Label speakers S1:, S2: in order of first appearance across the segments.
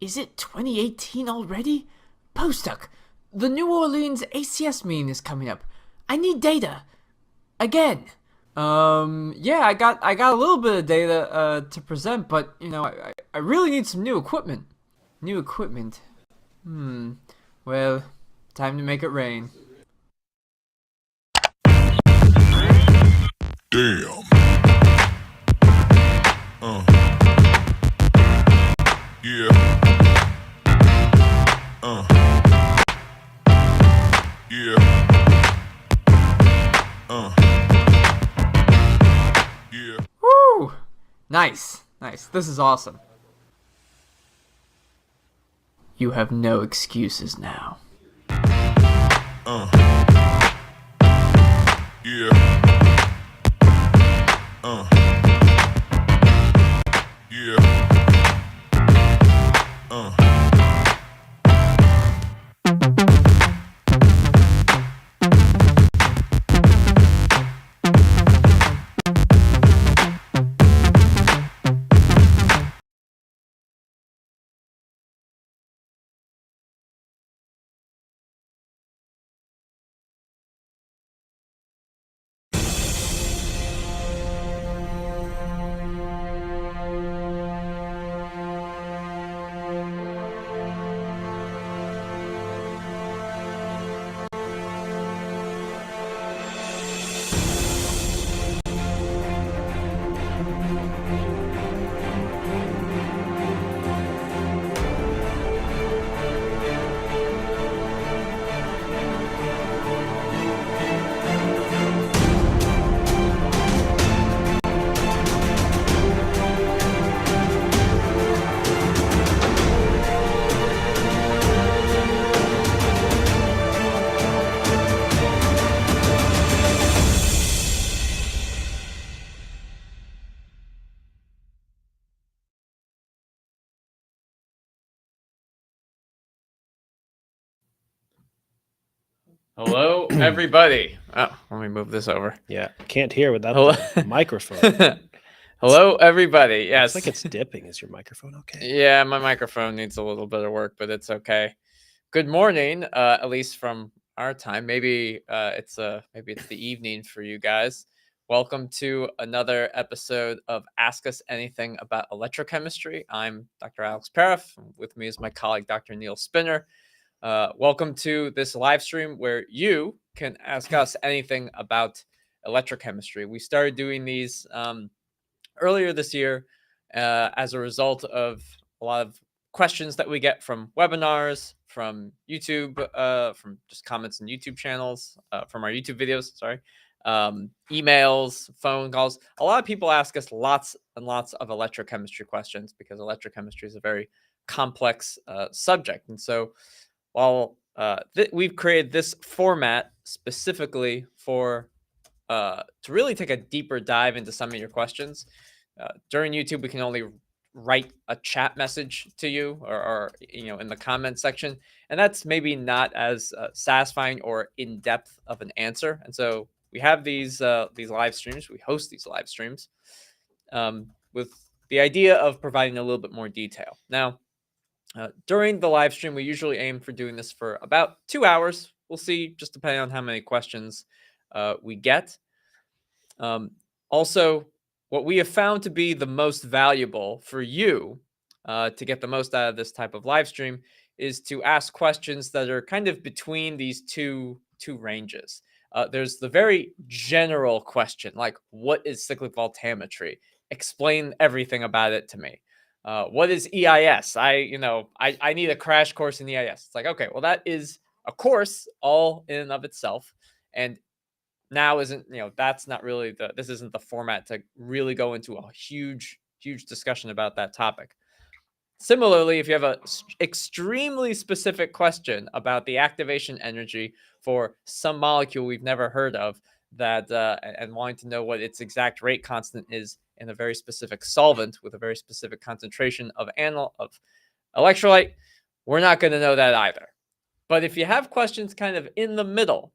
S1: Is it 2018 already? Postdoc, the New Orleans ACS meeting is coming up. I need data. Again. Yeah, I got a little bit of data to present, but I really need some new equipment. New equipment. Well, time to make it rain.
S2: Damn. Yeah. Yeah. Yeah.
S1: Woo! Nice. This is awesome. You have no excuses now.
S2: Yeah. Yeah.
S3: Hello, everybody. Oh, let me move this over.
S4: Yeah, can't hear without the microphone.
S3: Hello, everybody. Yes.
S4: Looks like it's dipping. Is your microphone okay?
S3: Yeah, my microphone needs a little bit of work, but it's okay. Good morning, at least from our time. Maybe it's the evening for you guys. Welcome to another episode of Ask Us Anything About Electrochemistry. I'm Dr. Alex Paraff. With me is my colleague, Dr. Neil Spinner. Welcome to this live stream where you can ask us anything about electrochemistry. We started doing these earlier this year as a result of a lot of questions that we get from webinars, from YouTube, from just comments in YouTube channels, from our YouTube videos, emails, phone calls. A lot of people ask us lots and lots of electrochemistry questions because electrochemistry is a very complex subject. And so while we've created this format specifically for to really take a deeper dive into some of your questions, during YouTube, we can only write a chat message to you or in the comment section. And that's maybe not as satisfying or in-depth of an answer. And so we have these live streams. We host these live streams with the idea of providing a little bit more detail. Now, during the live stream, we usually aim for doing this for about 2 hours. We'll see, just depending on how many questions we get. Also, what we have found to be the most valuable for you to get the most out of this type of live stream is to ask questions that are kind of between these two ranges. There's the very general question, like, what is cyclic voltammetry? Explain everything about it to me. What is EIS? I need a crash course in EIS. It's like, okay, well, that is a course all in and of itself. And now that's not really this isn't the format to really go into a huge discussion about that topic. Similarly, if you have a extremely specific question about the activation energy for some molecule we've never heard of, that and wanting to know what its exact rate constant is in a very specific solvent with a very specific concentration of electrolyte, we're not going to know that either. But if you have questions kind of in the middle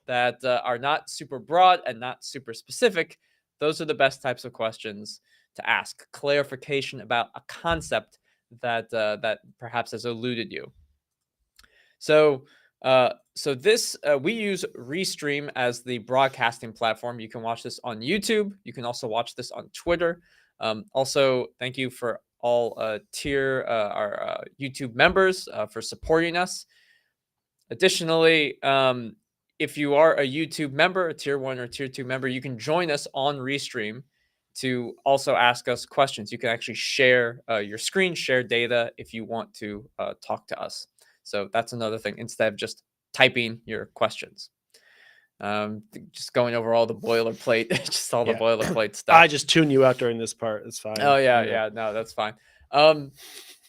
S3: that are not super broad and not super specific, those are the best types of questions to ask. Clarification about a concept that perhaps has eluded you. So this we use Restream as the broadcasting platform. You can watch this on YouTube. You can also watch this on Twitter. Also, thank you for all our YouTube members for supporting us. Additionally, if you are a YouTube member, a tier 1 or tier 2 member, you can join us on Restream to also ask us questions. You can actually share your screen, share data if you want to talk to us. So that's another thing, instead of just typing your questions. Just going over all the boilerplate, just all the boilerplate stuff.
S4: I just tune you out during this part. It's fine.
S3: Oh, yeah. No, that's fine.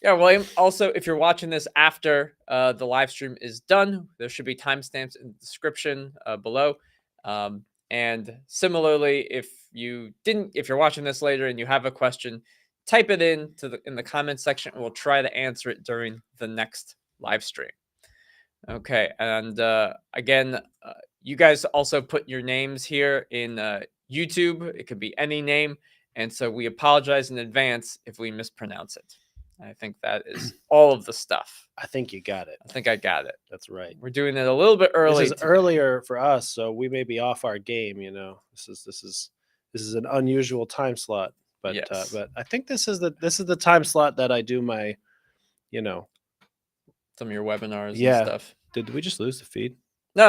S3: Yeah, William, also, if you're watching this after the live stream is done, there should be timestamps in the description below. And similarly, if you're watching this later and you have a question, type it in the comments section, and we'll try to answer it during the next live stream. Okay, and again, you guys also put your names here in YouTube. It could be any name, and so we apologize in advance if we mispronounce it. I think that is all of the stuff.
S4: I think you got it.
S3: I think I got it.
S4: That's right.
S3: We're doing it a little bit early.
S4: This is earlier for us, so we may be off our game. This is an unusual time slot, but
S3: Yes.
S4: but I think this is the time slot that I do my,
S3: some of your webinars
S4: Yeah.
S3: and stuff.
S4: Did we just lose the feed?
S3: No,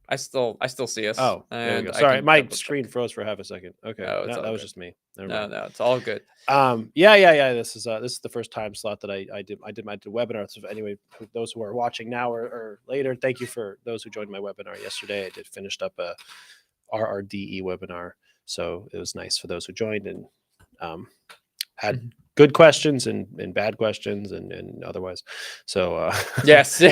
S3: I still see us.
S4: Oh, there we
S3: and
S4: go.
S3: I
S4: Sorry,
S3: can
S4: my
S3: double-check.
S4: screen froze for half a second. Okay,
S3: No, it's
S4: that
S3: all
S4: was
S3: good.
S4: just me. Never
S3: No,
S4: mind.
S3: it's all good.
S4: Yeah. This is the first time slot that I did my webinar. So anyway, for those who are watching now or later, thank you for those who joined my webinar yesterday. I finished up a RRDE webinar, so it was nice for those who joined and had good questions and bad questions and otherwise. So
S3: Yes.
S4: so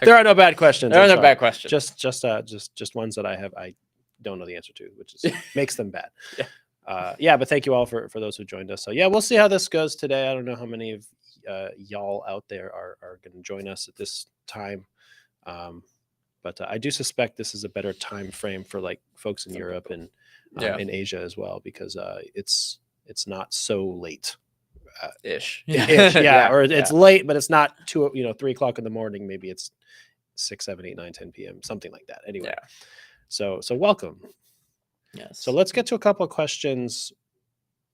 S4: there are no bad questions.
S3: There are
S4: I'm
S3: no
S4: sorry.
S3: bad questions.
S4: Just ones that I don't know the answer to, which is makes them bad.
S3: Yeah.
S4: But thank you all for those who joined us. So yeah, we'll see how this goes today. I don't know how many of y'all out there are going to join us at this time. But I do suspect this is a better time frame for like folks in Europe and in Asia as well, because it's not so late.
S3: Ish.
S4: Ish, yeah. Or it's late, but it's not 3 o'clock in the morning. Maybe it's 6, 7, 8, 9, 10 p.m. Something like that. Anyway.
S3: Yeah.
S4: So welcome.
S3: Yes.
S4: So let's get to a couple of questions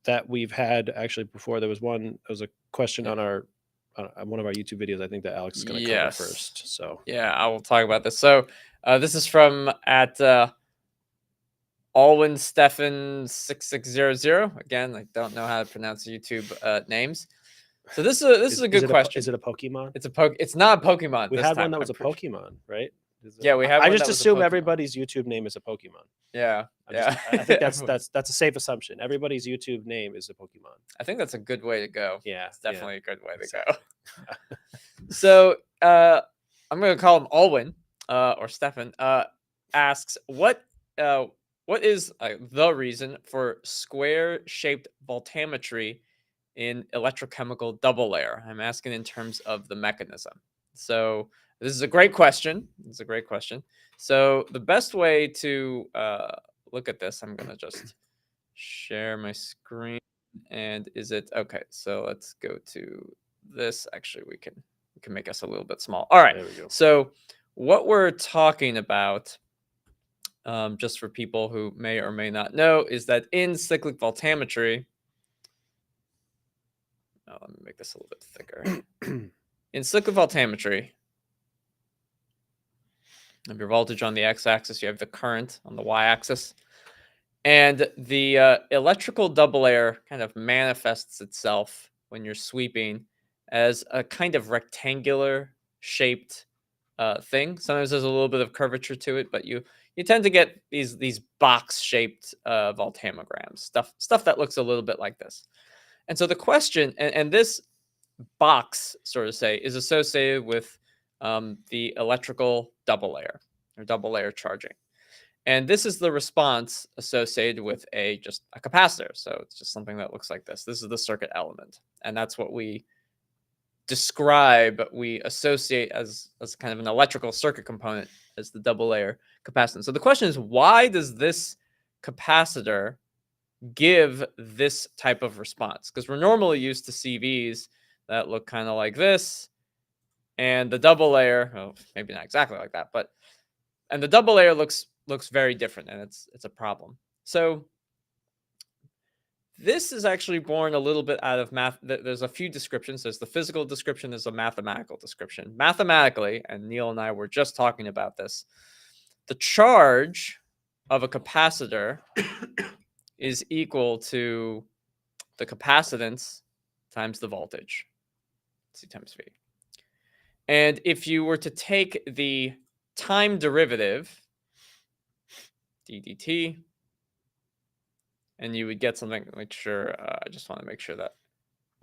S4: that we've had actually before. There was a question on one of our YouTube videos, I think, that Alex is going to cover first. So
S3: yeah, I will talk about this. So this is from at Alwyn Stefan 6600. Again, I don't know how to pronounce YouTube names. So this is a good question.
S4: Is it a Pokemon?
S3: It's not a Pokemon.
S4: We
S3: this
S4: had
S3: time,
S4: one that
S3: I'm
S4: was a
S3: pretty-
S4: Pokemon, right?
S3: Yeah, we have.
S4: I
S3: one
S4: just
S3: that was a
S4: assume
S3: Pokemon.
S4: everybody's YouTube name is a Pokemon.
S3: Yeah,
S4: I think that's a safe assumption. Everybody's YouTube name is a Pokemon.
S3: I think that's a good way to go.
S4: Yeah,
S3: It's definitely a good way to
S4: Exactly.
S3: go. So I'm going to call him Alwyn or Stefan. Asks what is the reason for square-shaped voltammetry in electrochemical double layer? I'm asking in terms of the mechanism. So this is a great question. So the best way to look at this, I'm going to just share my screen. And is it okay? So let's go to this. Actually, we can make us a little bit small. All right.
S4: There we go.
S3: So what we're talking about, just for people who may or may not know, is that in cyclic voltammetry, let me make this a little bit thicker. In cyclic voltammetry, you have your voltage on the x-axis, you have the current on the y-axis, and the electrical double layer kind of manifests itself when you're sweeping as a kind of rectangular shaped thing. Sometimes there's a little bit of curvature to it, but you tend to get these box shaped voltammograms, stuff that looks a little bit like this. And so the question, and this box, sort of say, is associated with the electrical double layer or double layer charging. And this is the response associated with just a capacitor. So it's just something that looks like this. This is the circuit element. And that's what we we associate as kind of an electrical circuit component as the double layer capacitance. So the question is, why does this capacitor give this type of response, because we're normally used to CVs that look kind of like this, and the double layer, oh, maybe not exactly like that, but and the double layer looks very different, and it's a problem. So this is actually born a little bit out of math. There's a few descriptions. There's the physical description, there's a mathematical description. Mathematically, and Neil and I were just talking about this, the charge of a capacitor is equal to the capacitance times the voltage, C times V. And if you were to take the time derivative, d dt, and you would get something, make sure, I just want to make sure that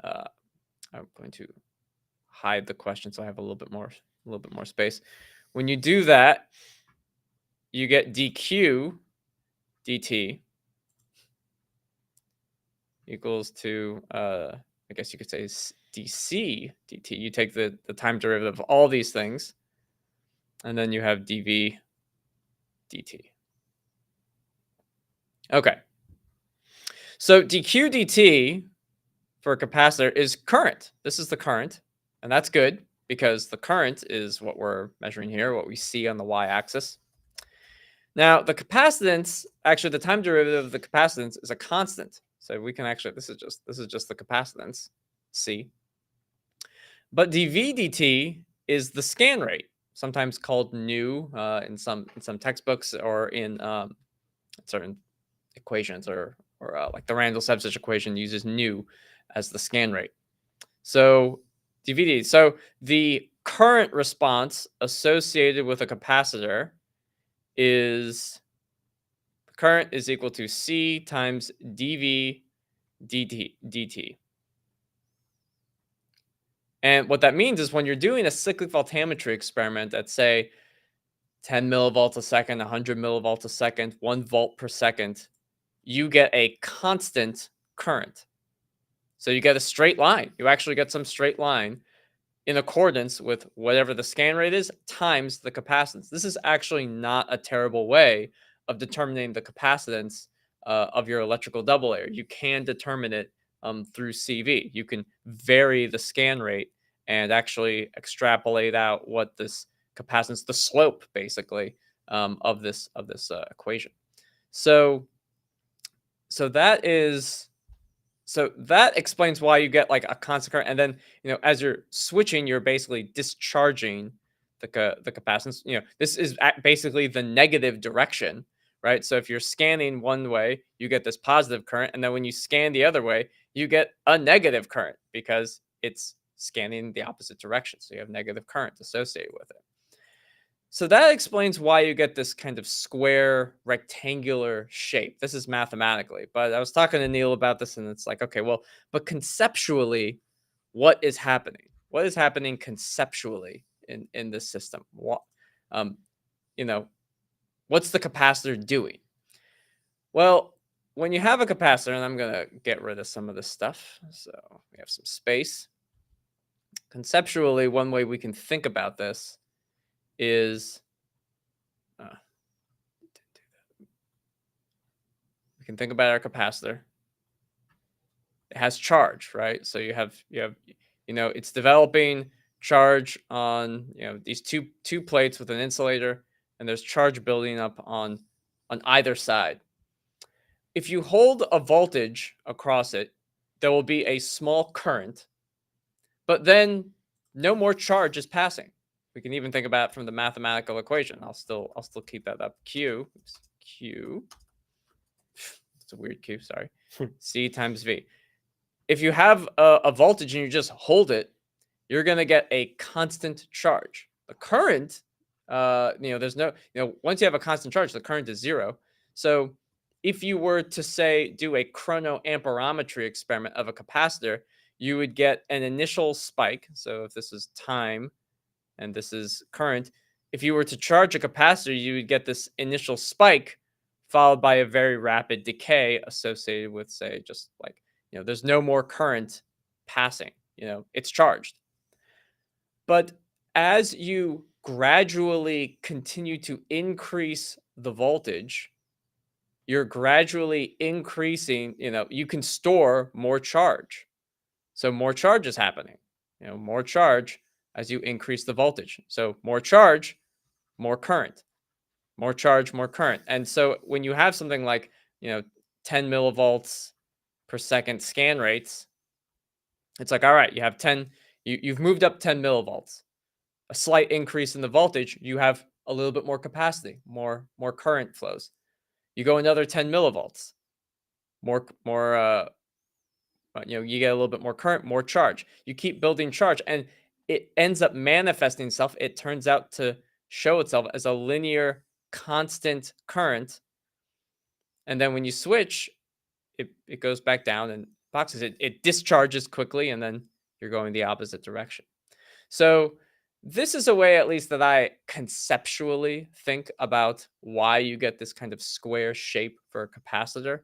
S3: I'm going to hide the question so I have a little bit more space. When you do that, you get dq dt equals to, I guess you could say dc dt. You take the time derivative of all these things, and then you have dv dt. Okay. So dq dt for a capacitor is current. This is the current, and that's good because the current is what we're measuring here, what we see on the y-axis. Now, the capacitance, actually the time derivative of the capacitance is a constant. So we can actually, this is just the capacitance, C. But dV dt is the scan rate, sometimes called nu in some textbooks, or in certain equations, or like the Randall-Sebzich equation uses nu as the scan rate. So dV dt. So the current response associated with a capacitor is, current is equal to C times dV dt. And what that means is when you're doing a cyclic voltammetry experiment at, say, 10 millivolts a second, 100 millivolts a second, 1 volt per second, you get a constant current. So you get a straight line. You actually get some straight line in accordance with whatever the scan rate is times the capacitance. This is actually not a terrible way of determining the capacitance of your electrical double layer. You can determine it through CV. You can vary the scan rate and actually extrapolate out what this capacitance, the slope basically, of this equation. So that is. So that explains why you get like a constant current, and then as you're switching, you're basically discharging the capacitance. This is basically the negative direction, right? So if you're scanning one way, you get this positive current, and then when you scan the other way, you get a negative current because it's scanning the opposite direction. So you have negative current associated with it. So that explains why you get this kind of square rectangular shape. This is mathematically, but I was talking to Neil about this, and it's like, okay, well, but conceptually, what is happening? What is happening conceptually in this system? What, what's the capacitor doing? Well, when you have a capacitor, and I'm gonna get rid of some of this stuff, so we have some space. Conceptually, one way we can think about this is we can think about our capacitor. It has charge, right? So you have it's developing charge on these two plates with an insulator, and there's charge building up on either side. If you hold a voltage across it, there will be a small current, but then no more charge is passing. We can even think about it from the mathematical equation. I'll still keep that up. Q. It's a weird Q. Sorry. C times V. If you have a voltage and you just hold it, you're going to get a constant charge. The current, there's no, once you have a constant charge, the current is zero. So if you were to say do a chronoamperometry experiment of a capacitor, you would get an initial spike. So if this is time and this is current, if you were to charge a capacitor, you would get this initial spike followed by a very rapid decay associated with, say, just like, there's no more current passing, it's charged. But as you gradually continue to increase the voltage, you're gradually increasing, you can store more charge. So more charge is happening, more charge as you increase the voltage. So more charge, more current, more charge, more current. And so when you have something like, 10 millivolts per second scan rates, it's like, all right, you have 10, you've moved up 10 millivolts, a slight increase in the voltage, you have a little bit more capacity, more current flows. You go another 10 millivolts, you get a little bit more current, more charge. You keep building charge, and it ends up manifesting itself. It turns out to show itself as a linear, constant current. And then when you switch, it goes back down and boxes. It discharges quickly, and then you're going the opposite direction. So this is a way, at least, that I conceptually think about why you get this kind of square shape for a capacitor.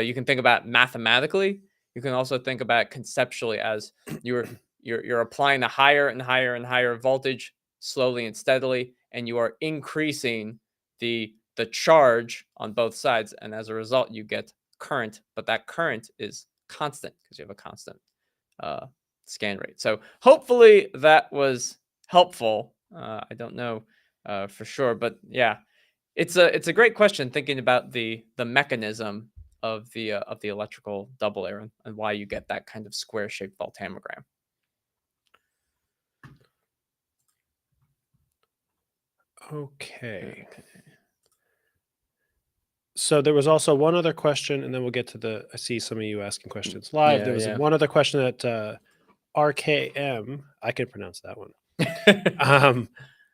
S3: You can think about it mathematically. You can also think about it conceptually as you're applying a higher and higher and higher voltage slowly and steadily, and you are increasing the charge on both sides, and as a result, you get current. But that current is constant because you have a constant scan rate. So hopefully that was helpful. I don't know for sure, but yeah, it's a great question, thinking about the mechanism of the electrical double layer and why you get that kind of square shaped voltammogram.
S4: Okay. So there was also one other question, and then we'll get to I see some of you asking questions live.
S3: Yeah,
S4: There was
S3: yeah.
S4: one other question that RKM, I can pronounce that one,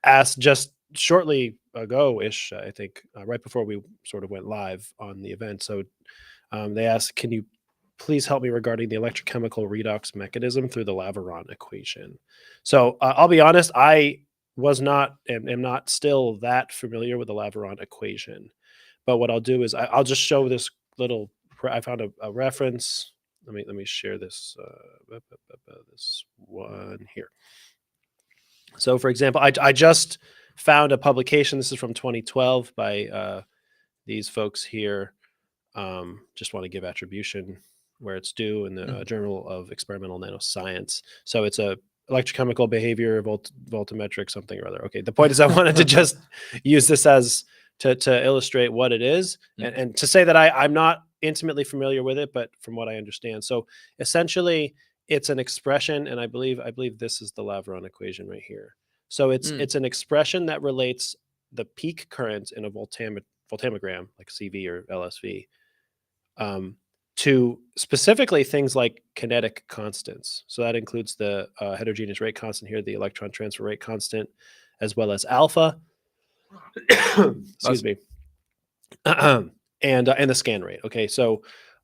S4: asked just shortly ago-ish, I think, right before we sort of went live on the event. So they asked, can you please help me regarding the electrochemical redox mechanism through the Laviron equation? So I'll be honest, I am not still that familiar with the Laviron equation. But what I'll do is I'll just show this little, I found a reference. Let me share this, this one here. So for example, I just found a publication. This is from 2012 by these folks here. Just want to give attribution where it's due in the Journal of Experimental Nanoscience. So it's a electrochemical behavior, voltammetric something or other. Okay, the point is I wanted to just use this as to illustrate what it is, and to say that I'm not intimately familiar with it, but from what I understand. So essentially it's an expression, and I believe this is the Laviron equation right here. So it's an expression that relates the peak current in a voltammogram, like CV or LSV, to specifically things like kinetic constants. So that includes the heterogeneous rate constant here, the electron transfer rate constant, as well as alpha. Excuse me. And the scan rate. Okay, so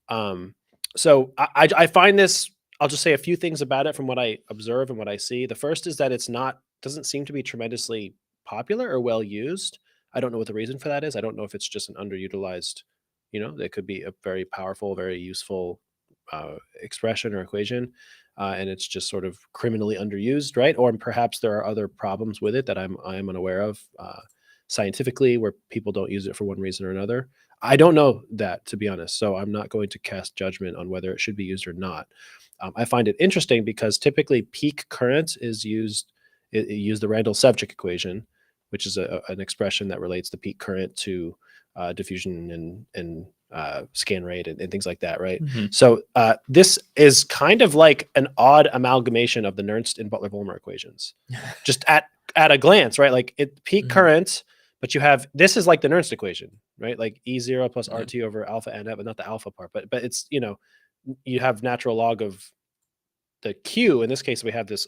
S4: I find this. I'll just say a few things about it from what I observe and what I see. The first is that doesn't seem to be tremendously popular or well used. I don't know what the reason for that is. I don't know if it's just an underutilized, that could be a very powerful, very useful expression or equation, and it's just sort of criminally underused, right? Or perhaps there are other problems with it that I am unaware of scientifically, where people don't use it for one reason or another. I don't know that, to be honest, so I'm not going to cast judgment on whether it should be used or not. I find it interesting because typically peak current is used. It used the Randall-Sevcik equation, which is an expression that relates the peak current to diffusion and scan rate and things like that, right? So this is kind of like an odd amalgamation of the Nernst and Butler-Volmer equations, just at a glance, right? Like peak current, but this is like the Nernst equation, right? Like E0 plus RT over alpha n, but not the alpha part, but it's, you have natural log of the Q. In this case, we have this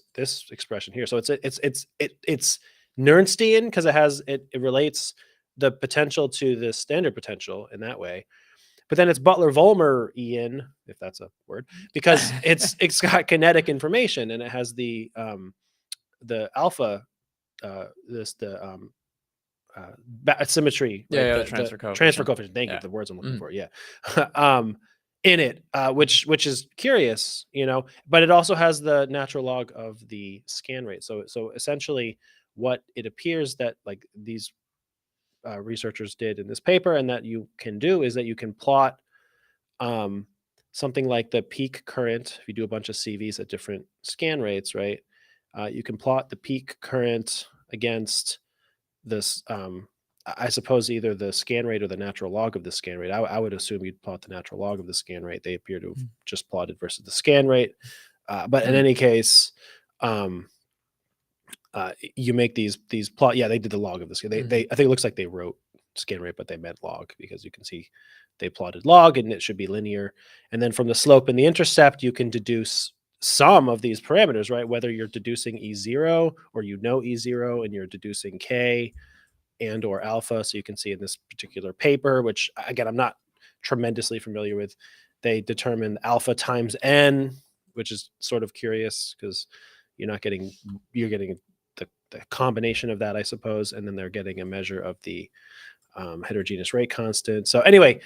S4: expression here. So it's Nernstian because it relates the potential to the standard potential in that way. But then it's Butler-Volmer-ian, if that's a word, because it's got kinetic information, and it has the alpha, symmetry,
S3: Yeah,
S4: right?
S3: the transfer coefficient.
S4: Transfer coefficient. Thank you. The words I'm looking for. Yeah. In it, which is curious, but it also has the natural log of the scan rate. So essentially what it appears that like these researchers did in this paper, and that you can do, is that you can plot something like the peak current. If you do a bunch of CVs at different scan rates, right, you can plot the peak current against this. I suppose either the scan rate or the natural log of the scan rate. I would assume you'd plot the natural log of the scan rate. They appear to have just plotted versus the scan rate. But in any case, you make these plot. Yeah, they did the log of the scan. They I think it looks like they wrote scan rate, but they meant log, because you can see they plotted log and it should be linear. And then from the slope and the intercept, you can deduce some of these parameters, right? Whether you're deducing E0 or E0 and you're deducing K and or alpha. So you can see in this particular paper, which again, I'm not tremendously familiar with, they determine alpha times N, which is sort of curious because you're getting the combination of that, I suppose. And then they're getting a measure of the heterogeneous rate constant. So anyway,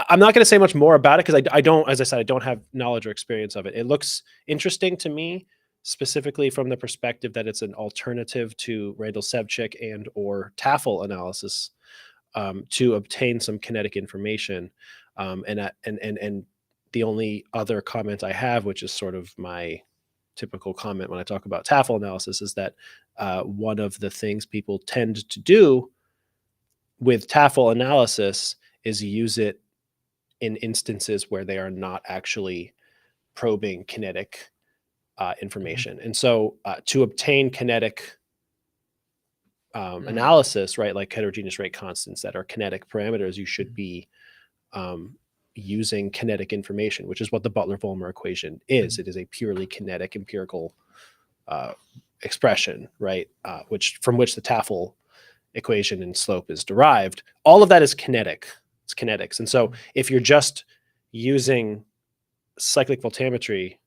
S4: I'm not going to say much more about it because I don't, as I said, I don't have knowledge or experience of it. It looks interesting to me, specifically from the perspective that it's an alternative to Randall-Sevcik and or Tafel analysis to obtain some kinetic information. And the only other comment I have, which is sort of my typical comment when I talk about Tafel analysis, is that one of the things people tend to do with Tafel analysis is use it in instances where they are not actually probing kinetic information. And so to obtain kinetic analysis, right, like heterogeneous rate constants that are kinetic parameters, you should be using kinetic information, which is what the Butler-Volmer equation is. It is a purely kinetic empirical expression, right, from which the Tafel equation and slope is derived. All of that is kinetic. It's kinetics. And so if you're just using cyclic voltammetry,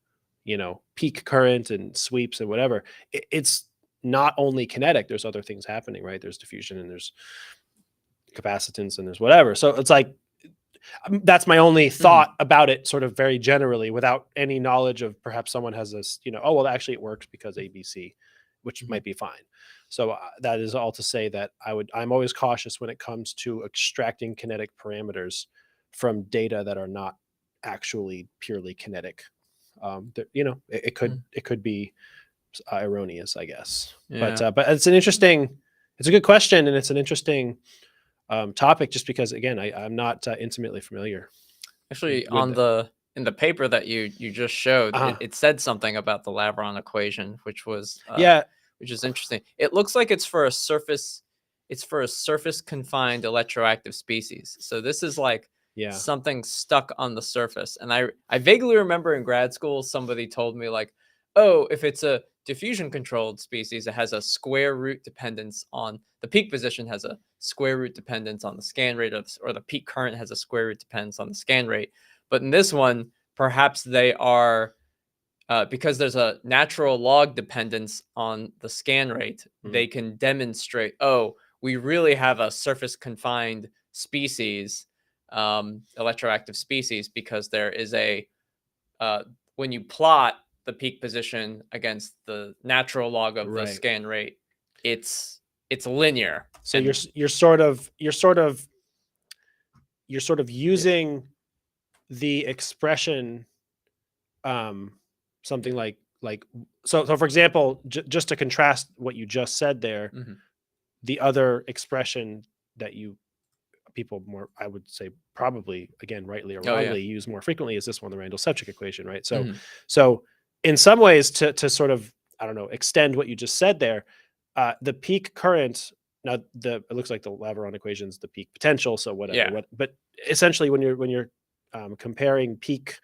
S4: peak current and sweeps and whatever, it's not only kinetic. There's other things happening, right? There's diffusion and there's capacitance and there's whatever. So it's like, that's my only thought about it, sort of very generally, without any knowledge of perhaps someone has this, oh, well, actually it works because ABC, which might be fine. So that is all to say that I'm always cautious when it comes to extracting kinetic parameters from data that are not actually purely kinetic. It could be erroneous, I guess.
S3: Yeah.
S4: But it's a good question, and it's an interesting topic, just because again, I'm not intimately familiar.
S3: Actually, in the paper that you just showed, it said something about the Laviron equation, which was which is interesting. It looks like it's for a surface confined electroactive species. So this is like something stuck on the surface. And I vaguely remember in grad school somebody told me like, oh, if it's a diffusion controlled species, it has a square root dependence on the peak position, has a square root dependence on the scan rate, or the peak current has a square root dependence on the scan rate. But in this one, perhaps they are, because there's a natural log dependence on the scan rate, they can demonstrate, oh, we really have a surface confined species, electroactive species, because there is when you plot the peak position against the natural log of the scan rate, it's linear.
S4: So you're sort of using the expression, something like so for example, just to contrast what you just said there, the other expression that people more, I would say, probably, again, rightly or wrongly, use more frequently is this one, the Randall-Sevcik equation, right? So so in some ways, to sort of, I don't know, extend what you just said there, the peak current, now it looks like the Laviron equation is the peak potential, so whatever. But essentially, when you're comparing peak,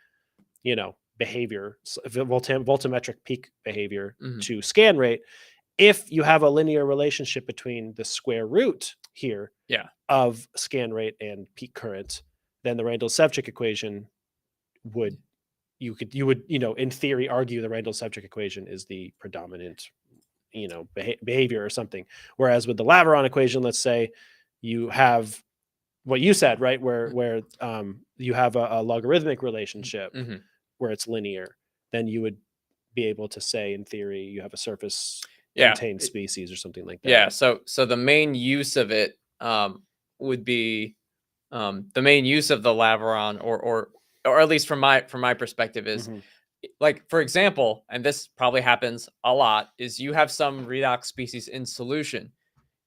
S4: behavior, voltammetric peak behavior to scan rate, if you have a linear relationship between the square root here of scan rate and peak current, then the Randall-Sevcik equation would, you would in theory argue the Randall-Sevcik equation is the predominant behavior or something. Whereas with the Laviron equation, let's say you have what you said, right, where you have a logarithmic relationship where it's linear, then you would be able to say in theory you have a surface contained species or something like that.
S3: So the main use of it would be the main use of the Laviron, or at least from my perspective, is like, for example, and this probably happens a lot, is you have some redox species in solution.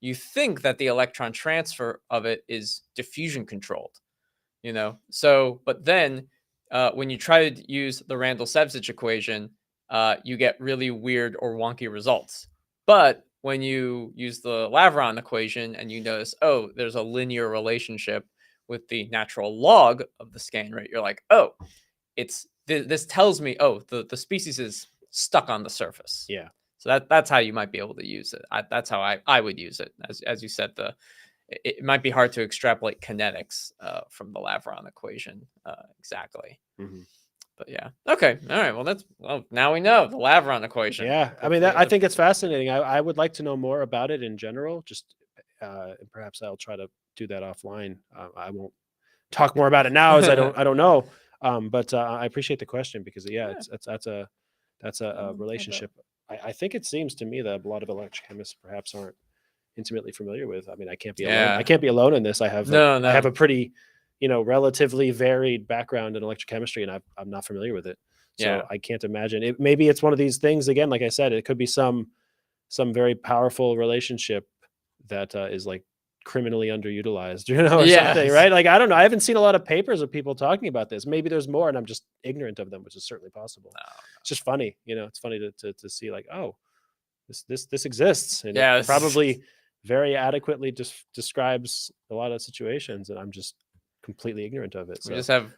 S3: You think that the electron transfer of it is diffusion controlled, So, but then when you try to use the Randall-Sevcich equation, you get really weird or wonky results. But when you use the Laviron equation and you notice, oh, there's a linear relationship with the natural log of the scan rate, you're like, oh, this tells me, oh, the species is stuck on the surface.
S4: Yeah.
S3: So that's how you might be able to use it. That's how I would use it. As you said, it might be hard to extrapolate kinetics from the Laviron equation exactly. But yeah, okay, all right. Well, now we know the Laviron equation.
S4: Yeah, I mean, I think it's fascinating. I would like to know more about it in general. Just perhaps I'll try to do that offline. I won't talk more about it now, as I don't know. But I appreciate the question, because that's a relationship. I think it seems to me that a lot of electrochemists perhaps aren't intimately familiar with. I mean, I can't be alone. I can't be alone in this. I have I have a pretty, relatively varied background in electrochemistry, and I'm not familiar with it. So I can't imagine it. Maybe it's one of these things, again, like I said, it could be some very powerful relationship that is like criminally underutilized, or something, right? Like, I don't know. I haven't seen a lot of papers of people talking about this. Maybe there's more and I'm just ignorant of them, which is certainly possible. No. It's just funny, it's funny to see, like, oh, this exists, and it probably very adequately describes a lot of situations, and I'm just completely ignorant of it. So.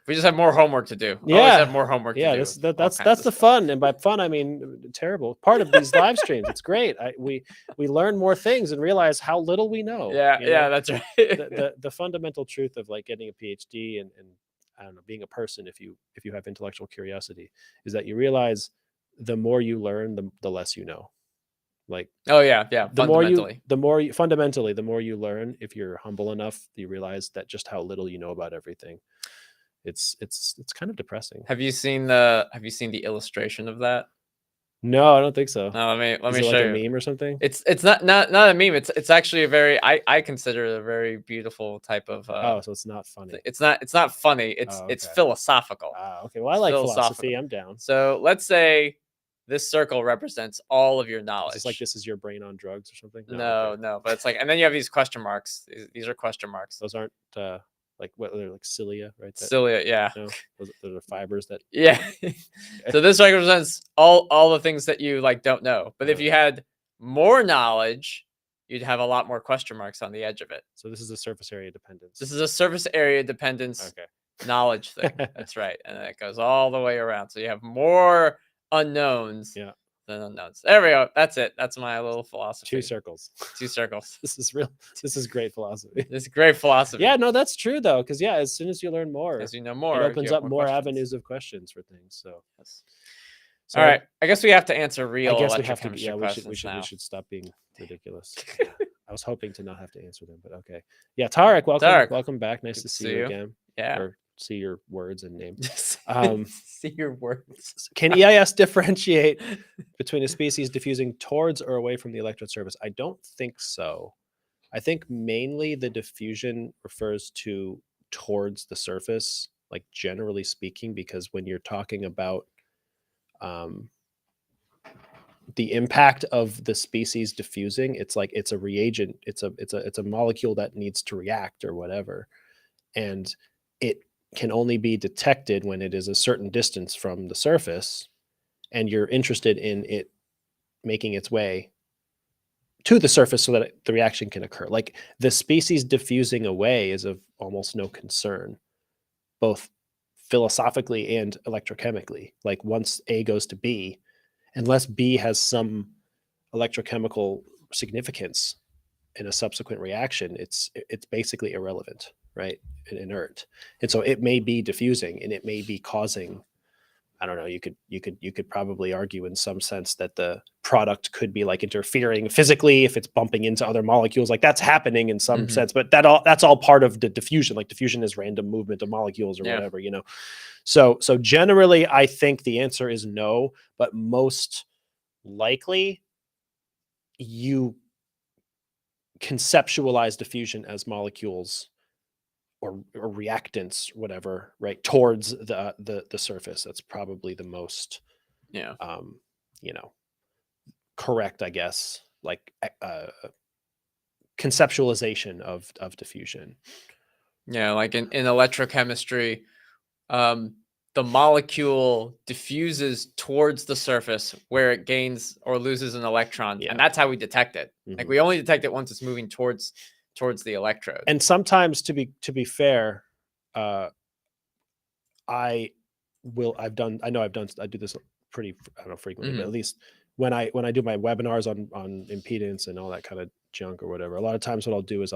S3: We just have more homework to do. Always have more homework to do.
S4: That's the fun, and by fun I mean terrible part of these live streams. It's great. We learn more things and realize how little we know.
S3: Yeah, that's right.
S4: the fundamental truth of, like, getting a PhD and I don't know, being a person, if you have intellectual curiosity, is that you realize the more you learn, the less you know. Like, the more you learn, if you're humble enough, you realize that just how little you know about everything. It's kind of depressing.
S3: Have you seen the illustration of that?
S4: No, I don't think so.
S3: No, let me show
S4: like
S3: you.
S4: A meme or something?
S3: It's not a meme. It's actually a very, I consider it a very beautiful type of.
S4: So it's not funny.
S3: It's not funny. It's philosophical.
S4: Okay. Well, I like philosophy. I'm down.
S3: So let's say this circle represents all of your knowledge.
S4: It's like, this is your brain on drugs or something?
S3: No, but it's like, and then you have these question marks. These are question marks.
S4: Those aren't like, what, they're like cilia, right?
S3: Cilia, yeah.
S4: Those are fibers that.
S3: Yeah. So this represents all the things that you, like, don't know. But if you had more knowledge, you'd have a lot more question marks on the edge of it.
S4: So this is a surface area dependence.
S3: This is a surface area dependence knowledge thing. That's right. And then it goes all the way around. So you have more unknowns than unknowns. There we go. That's it. That's my little philosophy.
S4: 2 circles.
S3: 2 circles.
S4: This is great philosophy.
S3: This is great philosophy.
S4: Yeah, no, that's true, though, because as soon as you learn more,
S3: as you know more,
S4: it opens up more avenues of questions for things. So
S3: all right, I guess we have to answer real.
S4: I guess we have to. We should stop being ridiculous. I was hoping to not have to answer them, but okay. Yeah, Tarek, welcome back. Nice to see you again.
S3: Yeah.
S4: Or see your words and name.
S3: See your words.
S4: Can EIS differentiate between a species diffusing towards or away from the electrode surface? I don't think so. I think mainly the diffusion refers to towards the surface, like, generally speaking, because when you're talking about the impact of the species diffusing, it's like, it's a reagent, it's a molecule that needs to react or whatever, and it can only be detected when it is a certain distance from the surface, and you're interested in it making its way to the surface so that the reaction can occur. Like, the species diffusing away is of almost no concern, both philosophically and electrochemically. Like, once A goes to B, unless B has some electrochemical significance in a subsequent reaction, it's basically irrelevant, right? And inert. And so it may be diffusing, and it may be causing, I don't know, you could probably argue in some sense that the product could be, like, interfering physically if it's bumping into other molecules. Like, that's happening in some sense, but that's all part of the diffusion. Like, diffusion is random movement of molecules or whatever, So generally, I think the answer is no, but most likely you conceptualize diffusion as molecules or reactants, whatever, right, towards the surface. That's probably the most,
S3: Yeah.
S4: you know, correct, I guess, like conceptualization of diffusion.
S3: Yeah, like in electrochemistry, the molecule diffuses towards the surface where it gains or loses an electron,
S4: Yeah.
S3: and that's how we detect it. Like
S4: Mhm.
S3: we only detect it once it's moving towards the electrode.
S4: And sometimes, to be fair, I do this pretty, I don't know, frequently, but at least when I do my webinars on impedance and all that kind of junk or whatever, a lot of times what I'll do is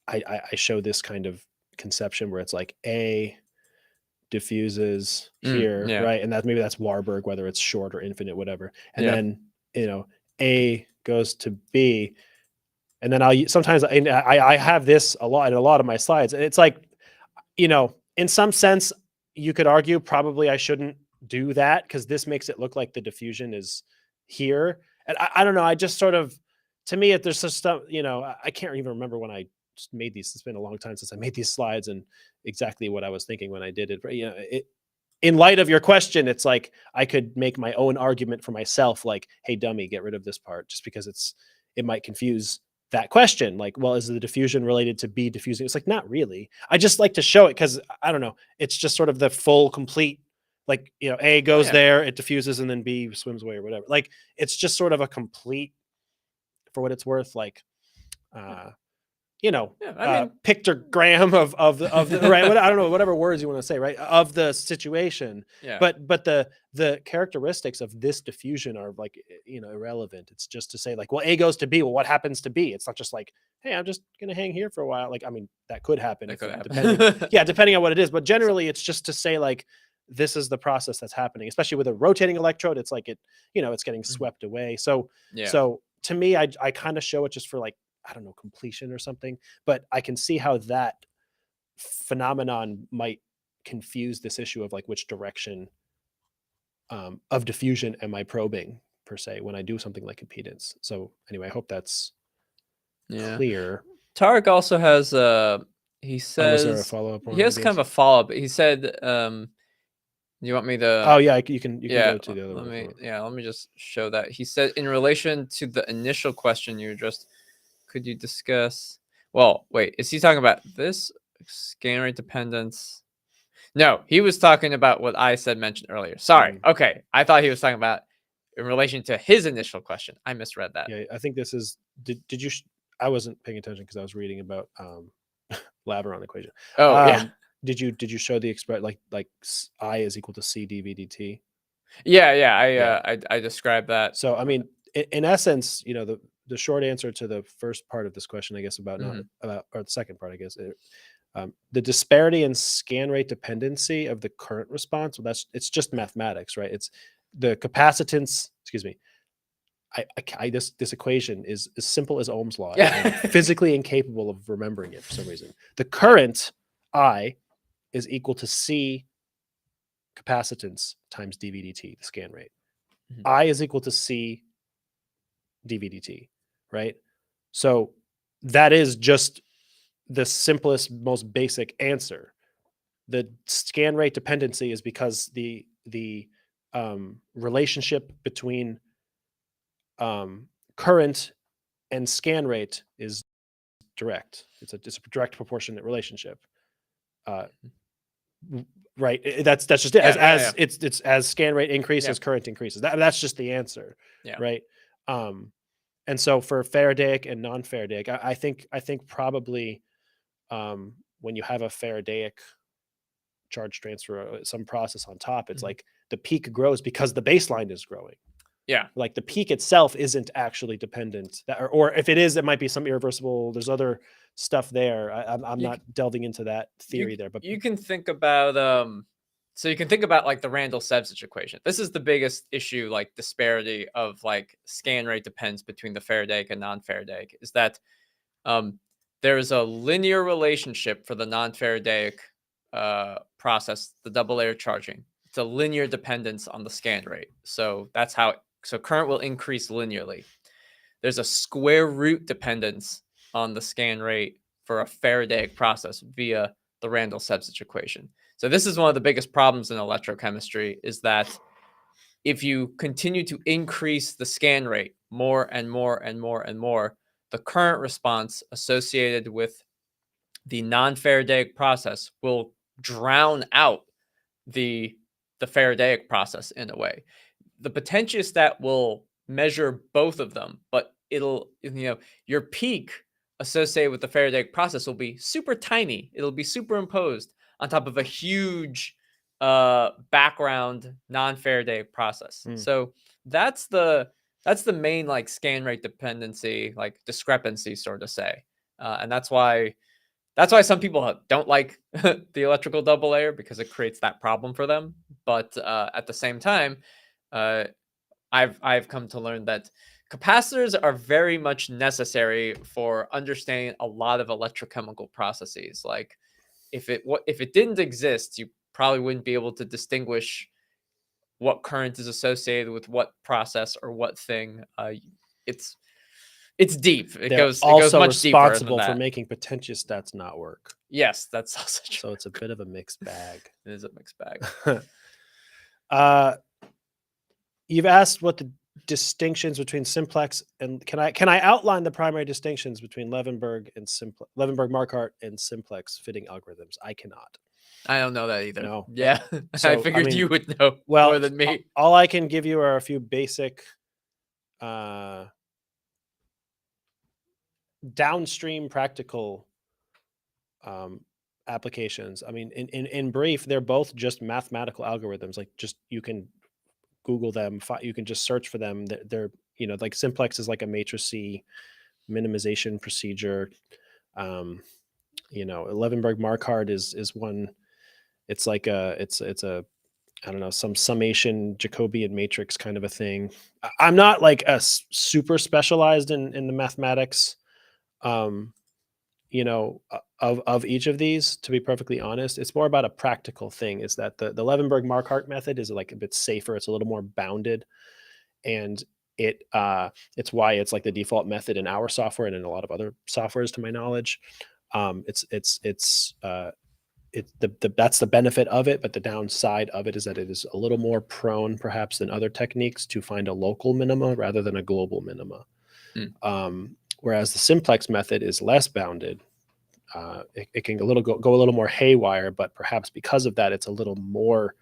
S4: I show this kind of conception where it's like A diffuses here,
S3: Yeah.
S4: right? And maybe that's Warburg, whether it's short or infinite, whatever. And
S3: Yeah.
S4: then, A goes to B. And then sometimes I have this a lot in a lot of my slides. And it's like, in some sense, you could argue probably I shouldn't do that because this makes it look like the diffusion is here. And I don't know. I just sort of, to me, if there's some stuff, I can't even remember when I just made these. It's been a long time since I made these slides and exactly what I was thinking when I did it. But, in light of your question, it's like I could make my own argument for myself, like, hey, dummy, get rid of this part, just because it might confuse that question. Like, well, is the diffusion related to B diffusing? It's like, not really. I just like to show it because I don't know. It's just sort of the full, complete, like, A goes there, it diffuses, and then B swims away or whatever. Like, it's just sort of a complete, for what it's worth, like, pictogram of the right. I don't know, whatever words you want to say, right, of the situation.
S3: Yeah.
S4: But the characteristics of this diffusion are like, irrelevant. It's just to say, like, well, A goes to B. Well, what happens to B? It's not just like, hey, I'm just gonna hang here for a while. Like, I mean, that could happen. Depending on what it is. But generally, it's just to say, like, this is the process that's happening, especially with a rotating electrode. It's like it's getting swept away. So to me, I kind of show it just for, like, I don't know, completion or something, but I can see how that phenomenon might confuse this issue of, like, which direction of diffusion am I probing, per se, when I do something like impedance. So anyway, I hope that's clear.
S3: Tarek also has he says,
S4: was there a follow-up on
S3: he has
S4: impedance?
S3: kind of a follow-up. He said, you want me to?
S4: Oh yeah, you can go to the other
S3: let
S4: one.
S3: me let me just show that. He said, in relation to the initial question you addressed, could you discuss? Well, wait, is he talking about this scan rate dependence? No, he was talking about what I mentioned earlier. Sorry. Okay, I thought he was talking about in relation to his initial question. I misread that.
S4: Yeah, I think this is. Did you? I wasn't paying attention because I was reading about Laviron equation.
S3: Oh yeah.
S4: Did you show the express, like I is equal to C dV dt?
S3: Yeah. I described that.
S4: So I mean, in essence, the short answer to the first part of this question, I guess, about or the second part, I guess, the disparity in scan rate dependency of the current response. Well, it's just mathematics, right? It's the capacitance. Excuse me. This equation is as simple as Ohm's law. I'm physically incapable of remembering it for some reason. The current I is equal to C capacitance times dV dt, the scan rate. I is equal to C dV dt, right? So that is just the simplest, most basic answer. The scan rate dependency is because the relationship between current and scan rate is direct. It's a direct proportionate relationship. Right. That's just it. It's as scan rate increases, current increases. That's just the answer.
S3: Yeah.
S4: Right. And so for Faradaic and non-Faradaic, I think probably when you have a Faradaic charge transfer, some process on top, it's like the peak grows because the baseline is growing.
S3: Yeah.
S4: Like the peak itself isn't actually dependent, or if it is, it might be some irreversible. There's other stuff there. I'm not delving into that theory there, but
S3: you can think about so you can think about like the Randall-Sevcich equation. This is the biggest issue, like disparity of like scan rate depends between the Faradaic and non-Faradaic, is that there is a linear relationship for the non-Faradaic process, the double layer charging. It's a linear dependence on the scan rate. So that's how. So current will increase linearly. there's a square root dependence on the scan rate for a Faradaic process via the Randall-Sebzich equation. So this is one of the biggest problems in electrochemistry, is that if you continue to increase the scan rate more and more and more and more, the current response associated with the non-Faradaic process will drown out the Faradaic process in a way. The potentiostat will measure both of them, but it'll, your peak associated with the Faradaic process will be super tiny. It'll be superimposed on top of a huge background non-Faradaic process. So that's the main like scan rate dependency, like discrepancy, sort of say, and that's why some people don't like the electrical double layer, because it creates that problem for them. But at the same time, I've come to learn that capacitors are very much necessary for understanding a lot of electrochemical processes. Like if it didn't exist, you probably wouldn't be able to distinguish what current is associated with what process or what thing. It's deep. It goes much deeper than
S4: responsible for
S3: that.
S4: making potentiostats not work.
S3: Yes, that's also true.
S4: So it's a bit of a mixed bag.
S3: It is a mixed bag.
S4: You've asked what the distinctions between simplex and can I outline the primary distinctions between Levenberg-Marquardt and simplex fitting algorithms? I cannot.
S3: I don't know that either.
S4: No.
S3: Yeah.
S4: So,
S3: I figured you would know
S4: well,
S3: more than me.
S4: All I can give you are a few basic downstream practical applications. I mean, in brief, they're both just mathematical algorithms. Like, just you can Google them. You can just search for them. They're like simplex is like a matrix C minimization procedure. Levenberg-Marquardt is one. It's like it's a I don't know, some summation Jacobian matrix kind of a thing. I'm not like a super specialized in the mathematics of each of these, to be perfectly honest. It's more about a practical thing, is that the Levenberg-Marquardt method is like a bit safer. It's a little more bounded, and it's why it's like the default method in our software and in a lot of other softwares, to my knowledge. That's the benefit of it, but the downside of it is that it is a little more prone, perhaps, than other techniques to find a local minima rather than a global minima. Whereas the simplex method is less bounded. It can go a little more haywire, but perhaps because of that, it's a little more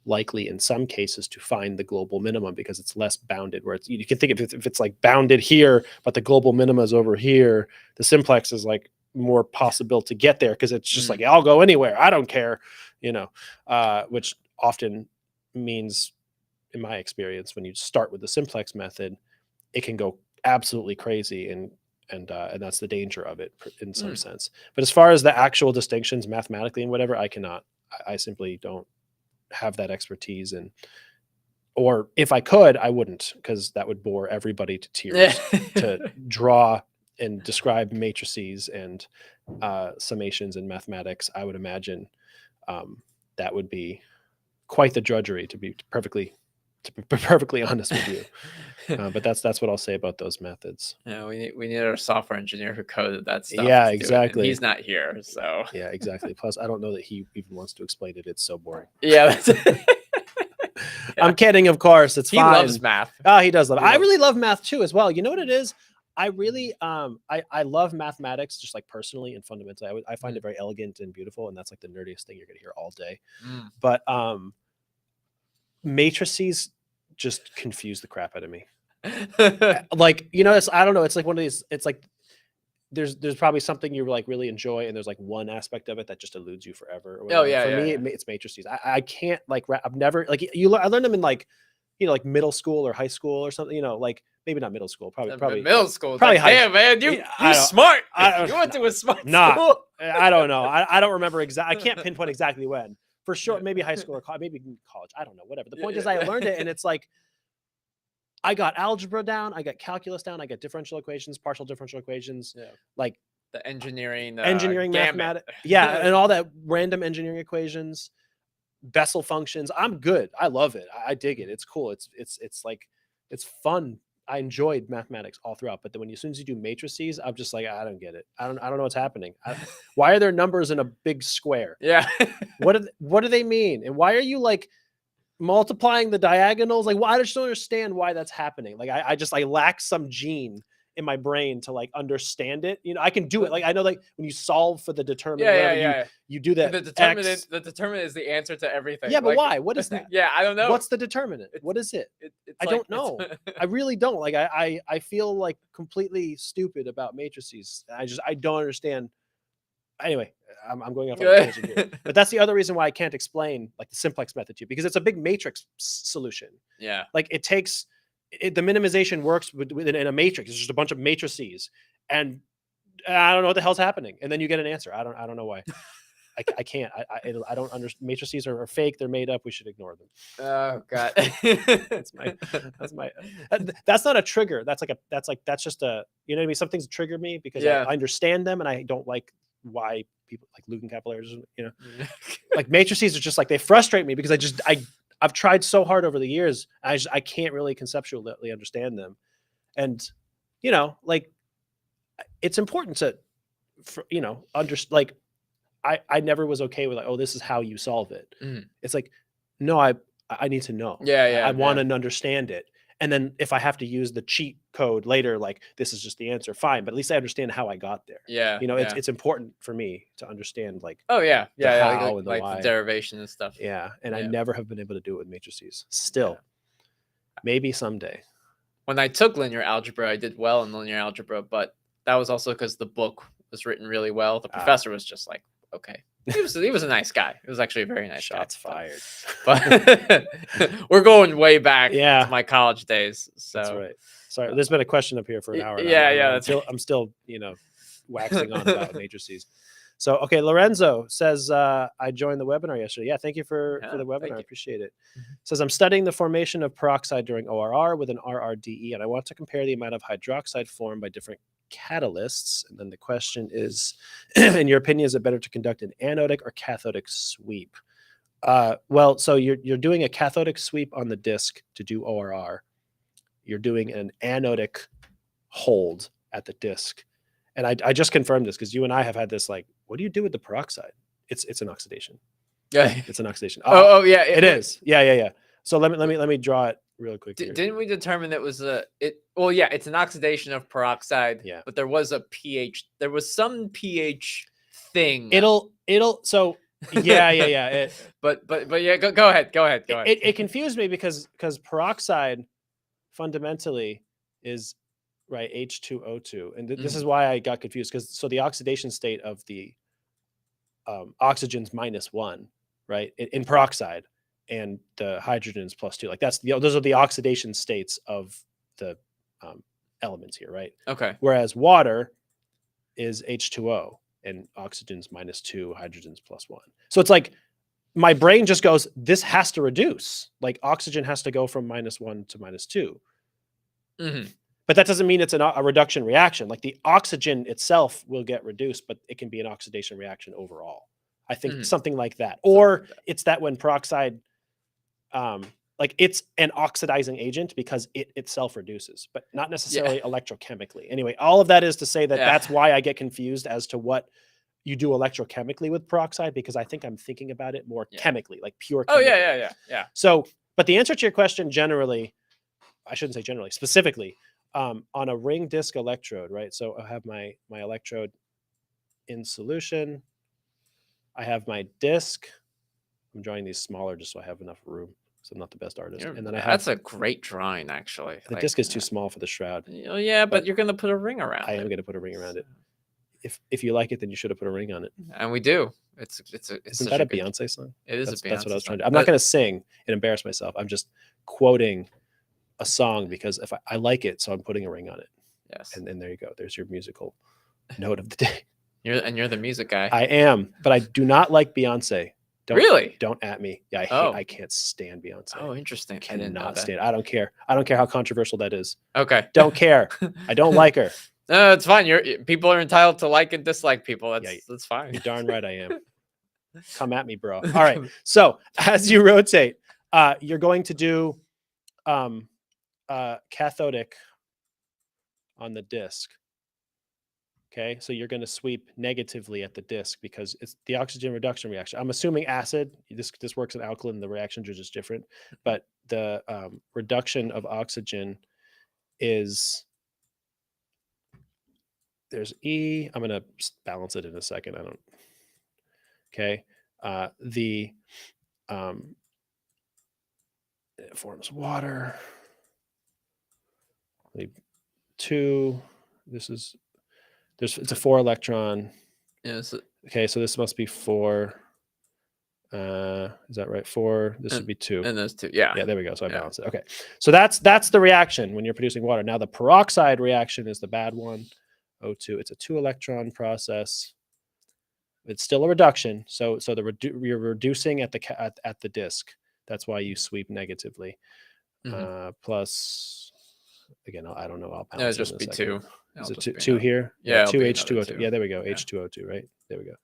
S4: likely in some cases to find the global minimum because it's less bounded. Where you can think if it's like bounded here, but the global minima is over here, the simplex is like more possible to get there because it's just like, I'll go anywhere, I don't care, which often means, in my experience, when you start with the simplex method, it can go absolutely crazy, and that's the danger of it in some sense. But as far as the actual distinctions mathematically and whatever, I cannot. I simply don't have that expertise, or if I could, I wouldn't, because that would bore everybody to tears to draw and describe matrices and summations in mathematics. I would imagine that would be quite the drudgery, to be perfectly honest with you. But that's what I'll say about those methods.
S3: Yeah, we need our software engineer who coded that stuff.
S4: Yeah, exactly.
S3: He's not here, so
S4: yeah, exactly. Plus, I don't know that he even wants to explain it. It's so boring.
S3: Yeah, that's
S4: I'm kidding, of course. It's fine.
S3: He loves math.
S4: Oh, he does love. I really love math too, as well. You know what it is? I really I love mathematics, just like personally and fundamentally. I find it very elegant and beautiful, and that's like the nerdiest thing you're gonna hear all day. But matrices just confuse the crap out of me. Like, I don't know. It's like one of these. It's like there's probably something you like really enjoy, and there's like one aspect of it that just eludes you forever.
S3: Oh yeah.
S4: For me, it's matrices. I can't like. I've never like I learned them in like like middle school or high school or something. Like maybe not middle school. Probably
S3: middle school.
S4: Probably high.
S3: Damn, man, you smart. You went to a smart school.
S4: I don't know. I don't remember exactly. I can't pinpoint exactly when. For sure, maybe high school or maybe college. I don't know. Whatever. The point is, I learned it, and it's like I got algebra down, I got calculus down, I got differential equations, partial differential equations, like
S3: the engineering
S4: mathematics, and all that random engineering equations, Bessel functions. I'm good. I love it. I dig it. It's cool. It's like it's fun. I enjoyed mathematics all throughout, but then as soon as you do matrices, I'm just like, I don't get it. I don't know what's happening. Why are there numbers in a big square?
S3: Yeah.
S4: What do they mean? And why are you like multiplying the diagonals? Like, I just don't understand why that's happening. Like, I lack some gene in my brain to like understand it. You know, I can do it. Like, I know like when you solve for the determinant, you do that.
S3: The determinant is the answer to everything.
S4: Yeah, but
S3: like,
S4: why? What is that?
S3: Yeah, I don't know.
S4: What's the determinant? What is it?
S3: It's
S4: I
S3: like-
S4: don't know. I really don't. Like, I feel like completely stupid about matrices. I don't understand. Anyway, I'm going off on a tangent here. But that's the other reason why I can't explain like the simplex method to you, because it's a big matrix solution.
S3: Yeah.
S4: Like it takes the minimization works in a matrix. It's just a bunch of matrices, and I don't know what the hell's happening. And then you get an answer. I don't know why. I can't. I don't understand. Matrices are fake. They're made up. We should ignore them.
S3: Oh God.
S4: That's not a trigger. That's just a, you know what I mean? Some things trigger me because I understand them, and I don't like why people like Lucan capillaries, you know, like matrices are just like, they frustrate me because I've tried so hard over the years. I can't really conceptually understand them. And, you know, like it's important to, you know, like I never was okay with like, oh, this is how you solve it. It's like, no, I need to know. I want to understand it. And then if I have to use the cheat code later, like this is just the answer, fine. But at least I understand how I got there.
S3: Yeah.
S4: You know, it's important for me to understand like,
S3: oh yeah. Yeah.
S4: how and the
S3: like
S4: why.
S3: the derivation and stuff.
S4: Yeah. And I never have been able to do it with matrices. Still. Maybe someday.
S3: When I took linear algebra, I did well in linear algebra, but that was also because the book was written really well. The professor was just like, okay. He was a nice guy. It was actually a very nice
S4: Shots
S3: guy.
S4: fired.
S3: But we're going way back
S4: Yeah.
S3: to my college days. So
S4: That's right. Sorry, there's been a question up here for an hour.
S3: Yeah,
S4: I'm still, you know, waxing on about matrices. So, okay, Lorenzo says, I joined the webinar yesterday. Yeah, thank you for the webinar. I appreciate it. Says, I'm studying the formation of peroxide during ORR with an RRDE, and I want to compare the amount of hydroxide formed by different catalysts. And then the question is, in your opinion, is it better to conduct an anodic or cathodic sweep? Well, so you're doing a cathodic sweep on the disk to do ORR. You're doing an anodic hold at the disk. And I just confirmed this because you and I have had this like, what do you do with the peroxide? It's an oxidation.
S3: Yeah.
S4: It's an oxidation.
S3: Oh yeah.
S4: It is. Yeah. So let me draw it real quick.
S3: Didn't we determine that was well, yeah, it's an oxidation of peroxide.
S4: Yeah.
S3: But there was a pH. There was some pH thing.
S4: So yeah.
S3: But yeah, go ahead.
S4: It confused me because peroxide fundamentally is right H2O2, and this is why I got confused, because so the oxidation state of the oxygen's -1, right, in peroxide, and the hydrogen's +2. Like those are the oxidation states of the elements here, right?
S3: Okay.
S4: Whereas water is H2O and oxygen's -2, hydrogen's +1. So it's like my brain just goes, this has to reduce. Like oxygen has to go from -1 to -2. But that doesn't mean it's a reduction reaction. Like the oxygen itself will get reduced, but it can be an oxidation reaction overall. I think something like that. Or it's that when peroxide, like it's an oxidizing agent because it itself reduces, but not necessarily electrochemically. Anyway, all of that is to say that that's why I get confused as to what you do electrochemically with peroxide, because I think I'm thinking about it more chemically, like pure chemically.
S3: Oh yeah.
S4: So, but the answer to your question generally, I shouldn't say generally, specifically, on a ring disc electrode, right? So I have my electrode in solution. I have my disc. I'm drawing these smaller just so I have enough room, because I'm not the best artist. And then I have,
S3: that's a great drawing, actually.
S4: The disc is too small for the shroud.
S3: Oh yeah, but you're gonna put a ring around it.
S4: I am going to put a ring around it. If you like it, then you should have put a ring on it.
S3: And we do.
S4: Isn't that a Beyonce song?
S3: It is a Beyonce.
S4: That's what I was trying to do. I'm not going to sing and embarrass myself. I'm just quoting a song because if I like it, so I'm putting a ring on it.
S3: Yes.
S4: And then there you go. There's your musical note of the day.
S3: You're the music guy.
S4: I am, but I do not like Beyonce.
S3: Really?
S4: Don't at me. Yeah, I can't stand Beyonce.
S3: Oh, interesting.
S4: I cannot stand. I don't care. I don't care how controversial that is.
S3: Okay.
S4: Don't care. I don't like her.
S3: No, it's fine. People are entitled to like and dislike people. That's fine.
S4: You're darn right I am. Come at me, bro. All right. So as you rotate, you're going to do cathodic on the disk. Okay, so you're going to sweep negatively at the disk because it's the oxygen reduction reaction. I'm assuming acid. This works in alkaline. The reactions are just different, but the reduction of oxygen is there's E. I'm going to balance it in a second. I don't. Okay, it forms water. 2. It's a 4 electron.
S3: Yes.
S4: Okay, so this must be 4. Is that right? 4. This would be 2.
S3: And there's 2. Yeah.
S4: Yeah, there we go. So I balanced it. Okay, so that's the reaction when you're producing water. Now the peroxide reaction is the bad one. O2. It's a 2 electron process. It's still a reduction. So you're reducing at the disk. That's why you sweep negatively. Plus, again, I don't know. I'll balance
S3: it. Just be 2.
S4: Is it 2 here?
S3: Yeah,
S4: 2 H2O2. Yeah, there we go.
S3: Yeah.
S4: H2O2, right? There we go.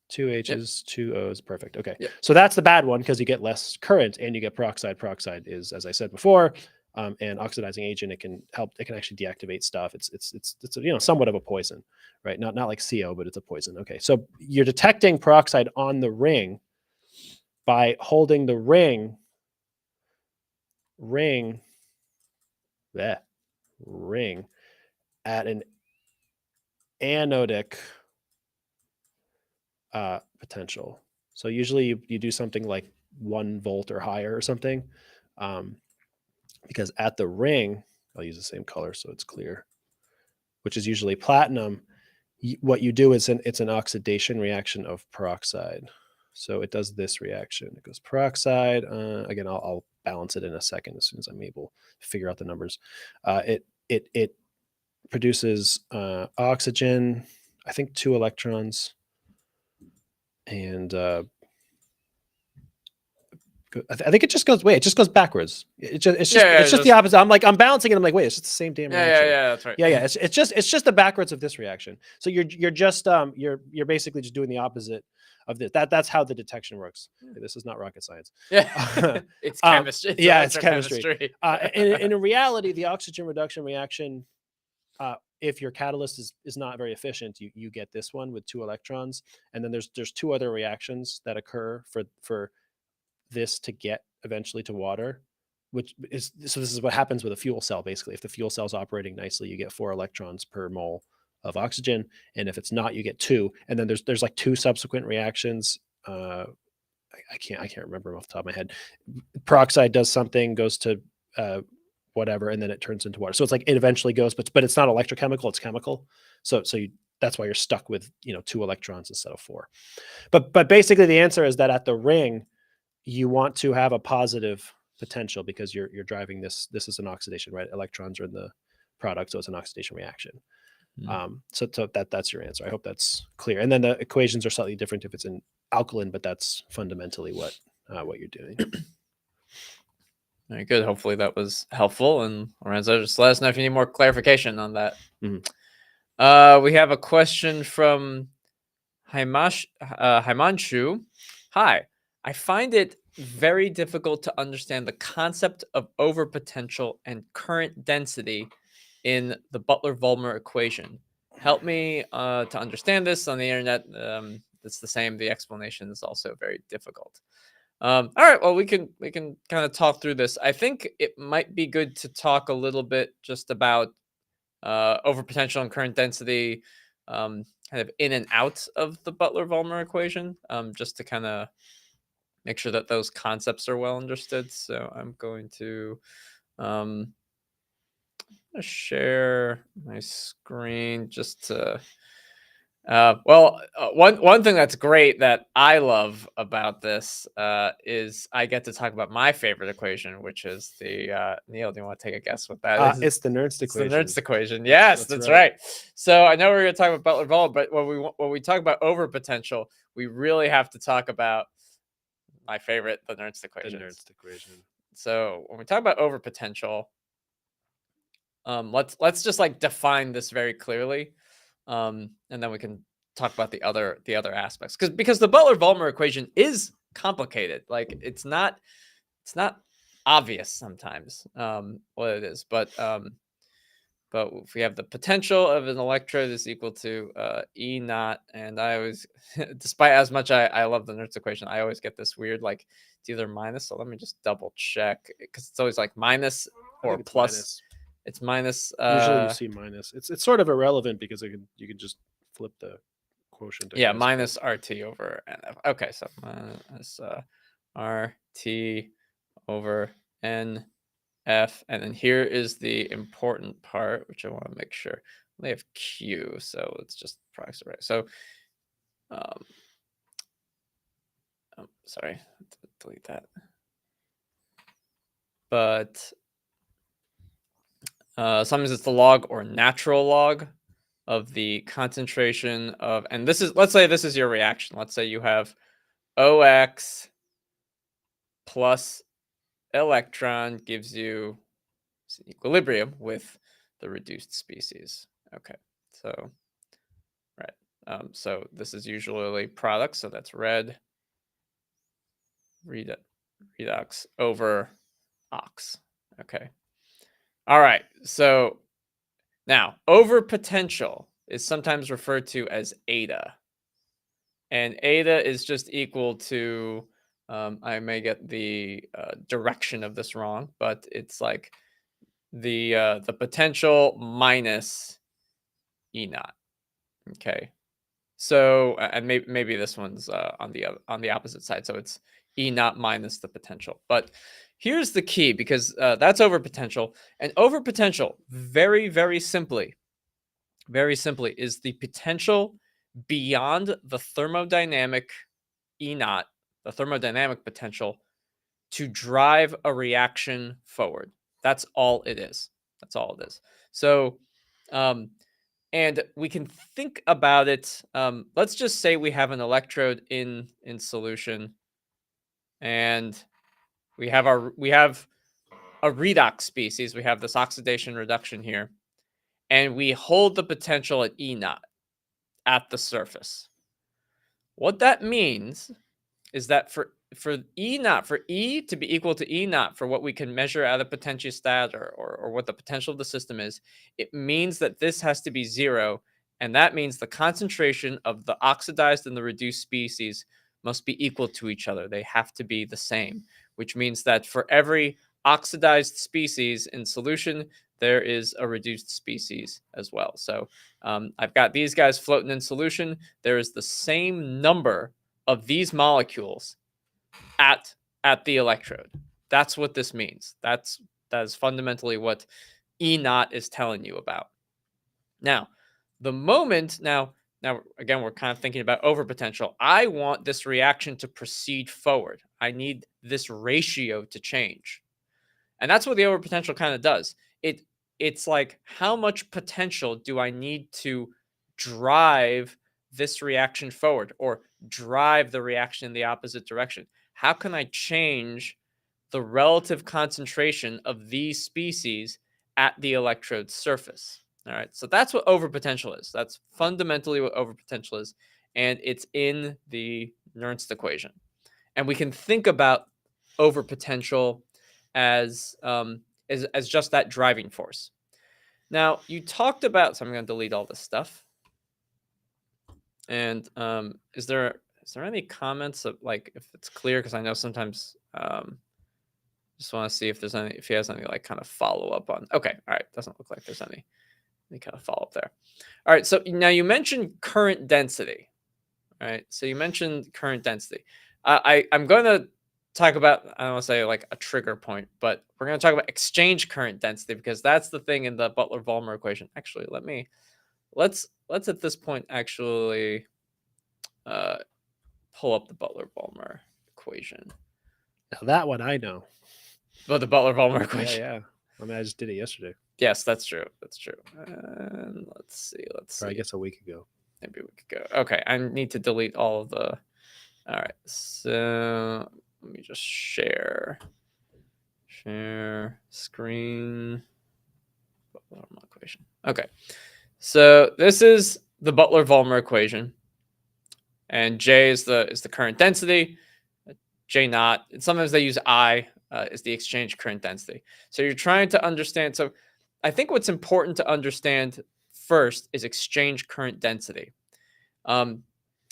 S4: 2 H's, 2 O's. Perfect. Okay.
S3: Yep.
S4: So that's the bad one because you get less current and you get peroxide. Peroxide is, as I said before, an oxidizing agent. It can help. It can actually deactivate stuff. It's somewhat of a poison, right? Not like CO, but it's a poison. Okay. So you're detecting peroxide on the ring by holding the ring at an anodic potential. So usually you do something like 1 volt or higher or something, because at the ring, I'll use the same color so it's clear, which is usually platinum. What you do is it's an oxidation reaction of peroxide. So it does this reaction. It goes peroxide. Again, I'll balance it in a second as soon as I'm able to figure out the numbers. It produces oxygen, I think 2 electrons, and I think it just goes. Wait, it just goes backwards. It's just the opposite. I'm balancing it. I'm like, wait, it's just the same damn reaction.
S3: Yeah, that's right.
S4: Yeah. It's just the backwards of this reaction. So you're basically just doing the opposite of this. That's how the detection works. This is not rocket science.
S3: Yeah, it's chemistry.
S4: It's chemistry. In reality, the oxygen reduction reaction, if your catalyst is not very efficient, you get this one with 2 electrons, and then there's 2 other reactions that occur for this to get eventually to water, this is what happens with a fuel cell. Basically, if the fuel cell is operating nicely, you get 4 electrons per mole of oxygen, and if it's not, you get 2. And then there's like 2 subsequent reactions. I can't remember off the top of my head. Peroxide does something, goes to whatever, and then it turns into water. So it's like it eventually goes, but it's not electrochemical, it's chemical. So that's why you're stuck with 2 electrons instead of 4. But basically the answer is that at the ring, you want to have a positive potential because you're driving this. This is an oxidation, right? Electrons are in the product, so it's an oxidation reaction. So that's your answer. I hope that's clear. And then the equations are slightly different if it's in alkaline, but that's fundamentally what you're doing.
S3: Very good. Hopefully that was helpful. And Lorenzo, just let us know if you need more clarification on that. We have a question from Himanshu. Hi. I find it very difficult to understand the concept of overpotential and current density in the Butler-Volmer equation. Help me to understand this on the internet. It's the same. The explanation is also very difficult. All right. Well, we can kind of talk through this. I think it might be good to talk a little bit just about overpotential and current density, kind of in and out of the Butler-Volmer equation, just to kind of make sure that those concepts are well understood. So I'm going to share my screen just to one thing that's great that I love about this is I get to talk about my favorite equation, which is the Neil, do you want to take a guess what that is?
S4: It's the Nernst equation.
S3: The Nernst equation. Yes, that's right. So I know we're going to talk about Butler-Volmer, but when we talk about overpotential, we really have to talk about my favorite, the Nernst equation.
S4: The Nernst equation.
S3: So when we talk about overpotential, let's just like define this very clearly, and then we can talk about the other aspects. Because the Butler-Volmer equation is complicated. Like it's not obvious sometimes what it is, but if we have the potential of an electrode is equal to E naught, and I always, despite as much I love the Nernst equation, I always get this weird, like, it's either minus, so let me just double check, because it's always like minus
S4: I
S3: or
S4: think it's
S3: plus.
S4: minus.
S3: It's minus.
S4: Usually you see minus. It's sort of irrelevant because you can just flip the quotient. I
S3: Yeah,
S4: guess,
S3: minus RT over NF. Okay, so minus RT over NF, and then here is the important part, which I want to make sure. They have Q, so let's just approximate. So, sorry, delete that. But sometimes it's the log or natural log of the concentration of, and this is, let's say this is your reaction. Let's say you have OX plus electron gives you equilibrium with the reduced species. Okay, so, right. So this is usually product, so that's red redox over ox. Okay. All right, so now overpotential is sometimes referred to as eta. And eta is just equal to, I may get the direction of this wrong, but it's like the potential minus E naught. Okay, so and maybe this one's on the opposite side, so it's E naught minus the potential. But here's the key, because that's overpotential, and overpotential very simply is the potential beyond the thermodynamic E naught, the thermodynamic potential, to drive a reaction forward. That's all it is. That's all it is. So, and we can think about it. Let's just say we have an electrode in solution, and we have a redox species. We have this oxidation reduction here, and we hold the potential at E naught at the surface. What that means is that for E naught, for E to be equal to E naught, for what we can measure at a potentiostat or what the potential of the system is, it means that this has to be 0, and that means the concentration of the oxidized and the reduced species must be equal to each other. They have to be the same, which means that for every oxidized species in solution, there is a reduced species as well. So I've got these guys floating in solution. There is the same number of these molecules at the electrode. That's what this means. That is fundamentally what E naught is telling you about. Now, the moment now again, we're kind of thinking about overpotential. I want this reaction to proceed forward. I need this ratio to change. And that's what the overpotential kind of does. It's like, how much potential do I need to drive this reaction forward, or drive the reaction in the opposite direction? How can I change the relative concentration of these species at the electrode surface? All right, so that's what overpotential is. That's fundamentally what overpotential is, and it's in the Nernst equation. And we can think about overpotential as just that driving force. Now, you talked about, so I'm going to delete all this stuff. And is there any comments of, like, if it's clear? Because I know sometimes just want to see if he has any like kind of follow up on. Okay, all right, doesn't look like there's any kind of follow up there. All right, so now you mentioned current density. All right, so you mentioned current density. I'm going to talk about, I don't want to say like a trigger point, but we're going to talk about exchange current density, because that's the thing in the Butler-Volmer equation. Actually, let's at this point actually pull up the Butler-Volmer equation.
S4: Now that one I know.
S3: Well, the Butler-Volmer equation.
S4: Yeah. I mean, I just did it yesterday.
S3: Yes, that's true. And let's see.
S4: Or I guess a week ago.
S3: Maybe a week ago. Okay, I need to delete all of the. All right, so let me just share screen. Butler-Volmer equation. Okay, so this is the Butler-Volmer equation, and J is the current density. J naught. And sometimes they use I. is the exchange current density. So you're trying to understand. So I think what's important to understand first is exchange current density,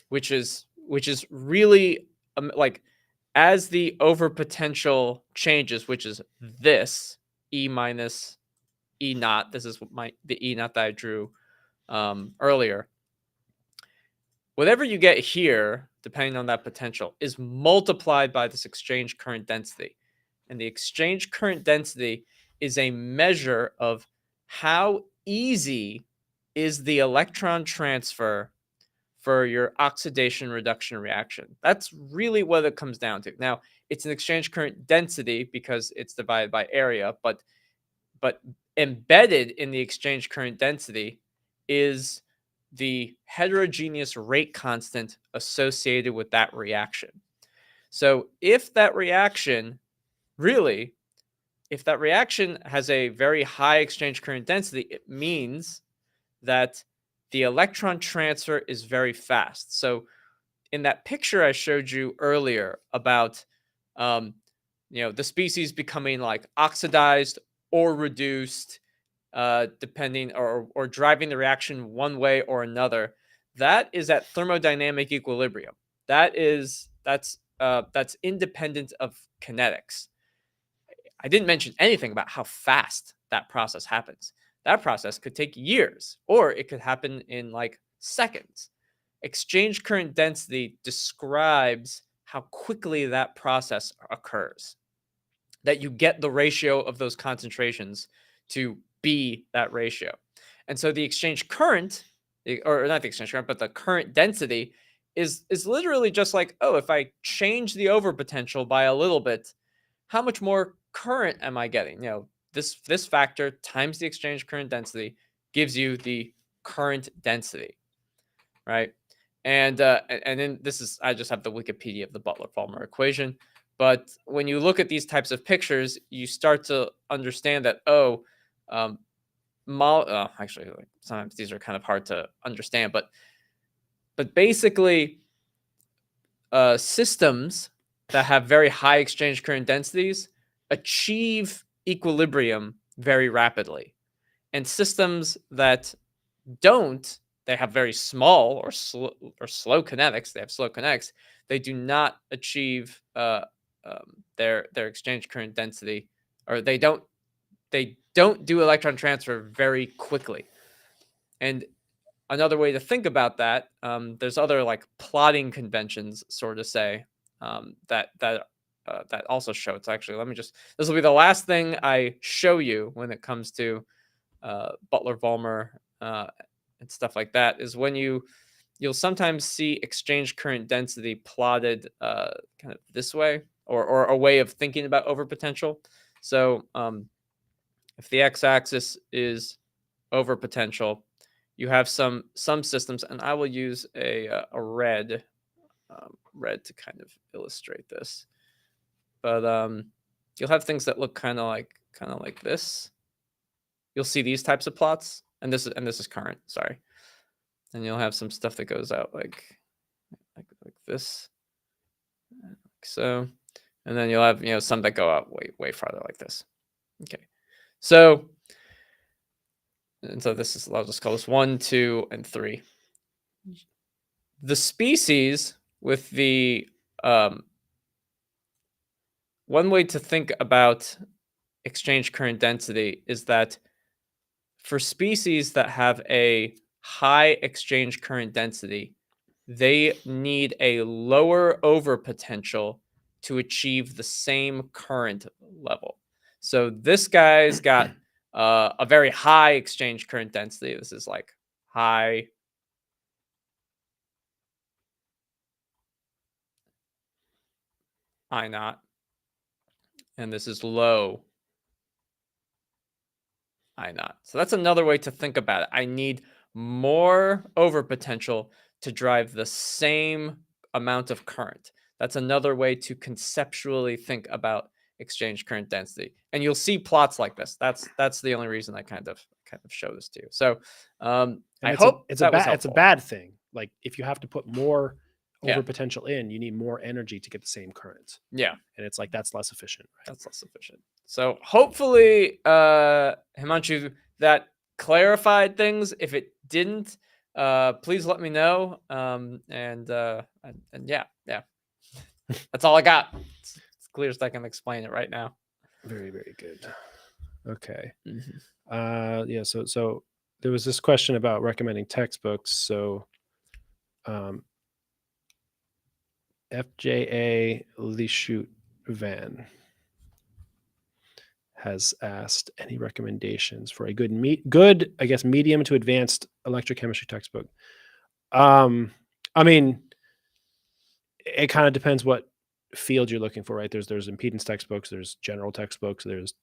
S3: which is really like as the overpotential changes, which is this E minus E naught. This is the E naught that I drew earlier. Whatever you get here, depending on that potential, is multiplied by this exchange current density. And the exchange current density is a measure of how easy is the electron transfer for your oxidation reduction reaction. That's really what it comes down to. Now, it's an exchange current density because it's divided by area, but embedded in the exchange current density is the heterogeneous rate constant associated with that reaction. So if that reaction has a very high exchange current density, it means that the electron transfer is very fast. So in that picture I showed you earlier about the species becoming like oxidized or reduced, depending or driving the reaction one way or another, that is at thermodynamic equilibrium. That's independent of kinetics. I didn't mention anything about how fast that process happens. That process could take years, or it could happen in like seconds. Exchange current density describes how quickly that process occurs, that you get the ratio of those concentrations to be that ratio. And so the exchange current, or not the exchange current, but the current density is literally just like, oh, if I change the overpotential by a little bit, how much more current am I getting? This factor times the exchange current density gives you the current density, right? And then I just have the Wikipedia of the Butler-Volmer equation. But when you look at these types of pictures, you start to understand that, actually, like, sometimes these are kind of hard to understand, but basically, systems that have very high exchange current densities achieve equilibrium very rapidly, and systems that don't, they have very small or slow kinetics. They have slow kinetics. They do not achieve their exchange current density, or they don't do electron transfer very quickly. And another way to think about that, there's other like plotting conventions, sort of say, that also show. It's actually, this will be the last thing I show you when it comes to Butler-Volmer and stuff like that, is when you'll sometimes see exchange current density plotted kind of this way, or a way of thinking about overpotential. So if the x-axis is overpotential, you have some systems, and I will use a red to kind of illustrate this. But you'll have things that look kind of like this. You'll see these types of plots, and this is current. Sorry, and you'll have some stuff that goes out like this, like so, and then you'll have some that go out way farther like this. Okay, so. And so this is, I'll just call this 1, 2, and 3. The species with the one way to think about exchange current density is that for species that have a high exchange current density, they need a lower overpotential to achieve the same current level. So this guy's got a very high exchange current density. This is like high I naught, and this is low I naught. So that's another way to think about it. I need more overpotential to drive the same amount of current. That's another way to conceptually think about exchange current density, and you'll see plots like this. That's the only reason I kind of show this to you. So I hope
S4: it's
S3: that was
S4: it's a
S3: helpful.
S4: bad thing. Like if you have to put more
S3: Yeah.
S4: overpotential in, you need more energy to get the same current.
S3: Yeah.
S4: And it's like, that's less efficient. Right?
S3: That's less efficient. So hopefully, Himanshu, that clarified things. If it didn't, please let me know. And yeah, that's all I got. It's clear as I can explain it right now.
S4: Very, very good. Okay.
S3: Mhm.
S4: Yeah. So there was this question about recommending textbooks. So, FJA Lishut Van has asked any recommendations for a good, I guess, medium to advanced electrochemistry textbook. I mean, it kind of depends what field you're looking for, right? There's impedance textbooks, there's general textbooks, there's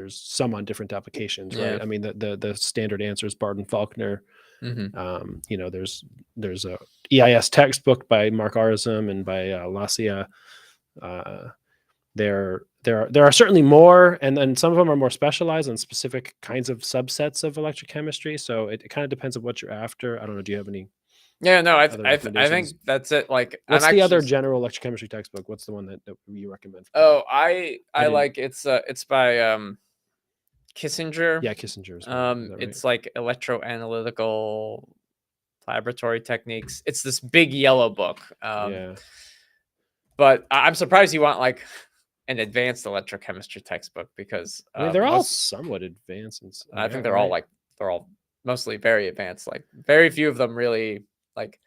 S4: some on different applications, right?
S3: Yeah.
S4: I mean, the standard answer is Barton Faulkner.
S3: Mhm.
S4: You know, there's a EIS textbook by Mark Arzum and by Lacia. There are certainly more, and then some of them are more specialized on specific kinds of subsets of electrochemistry. So it kind of depends on what you're after. I don't know. Do you have any?
S3: Yeah, no, I
S4: Other
S3: think
S4: recommendations?
S3: that's it. Like,
S4: What's
S3: I'm
S4: the other
S3: actually
S4: general electrochemistry textbook? What's the one that you recommend? For
S3: Oh, I
S4: didn't-
S3: like it's by Kissinger.
S4: yeah, Kissinger's. Is that right?
S3: It's like electroanalytical laboratory techniques. It's this big yellow book.
S4: Yeah.
S3: But I'm surprised you want like an advanced electrochemistry textbook because
S4: I mean, they're all
S3: most-
S4: somewhat advanced.
S3: I think they're all mostly very advanced. Like very few of them really like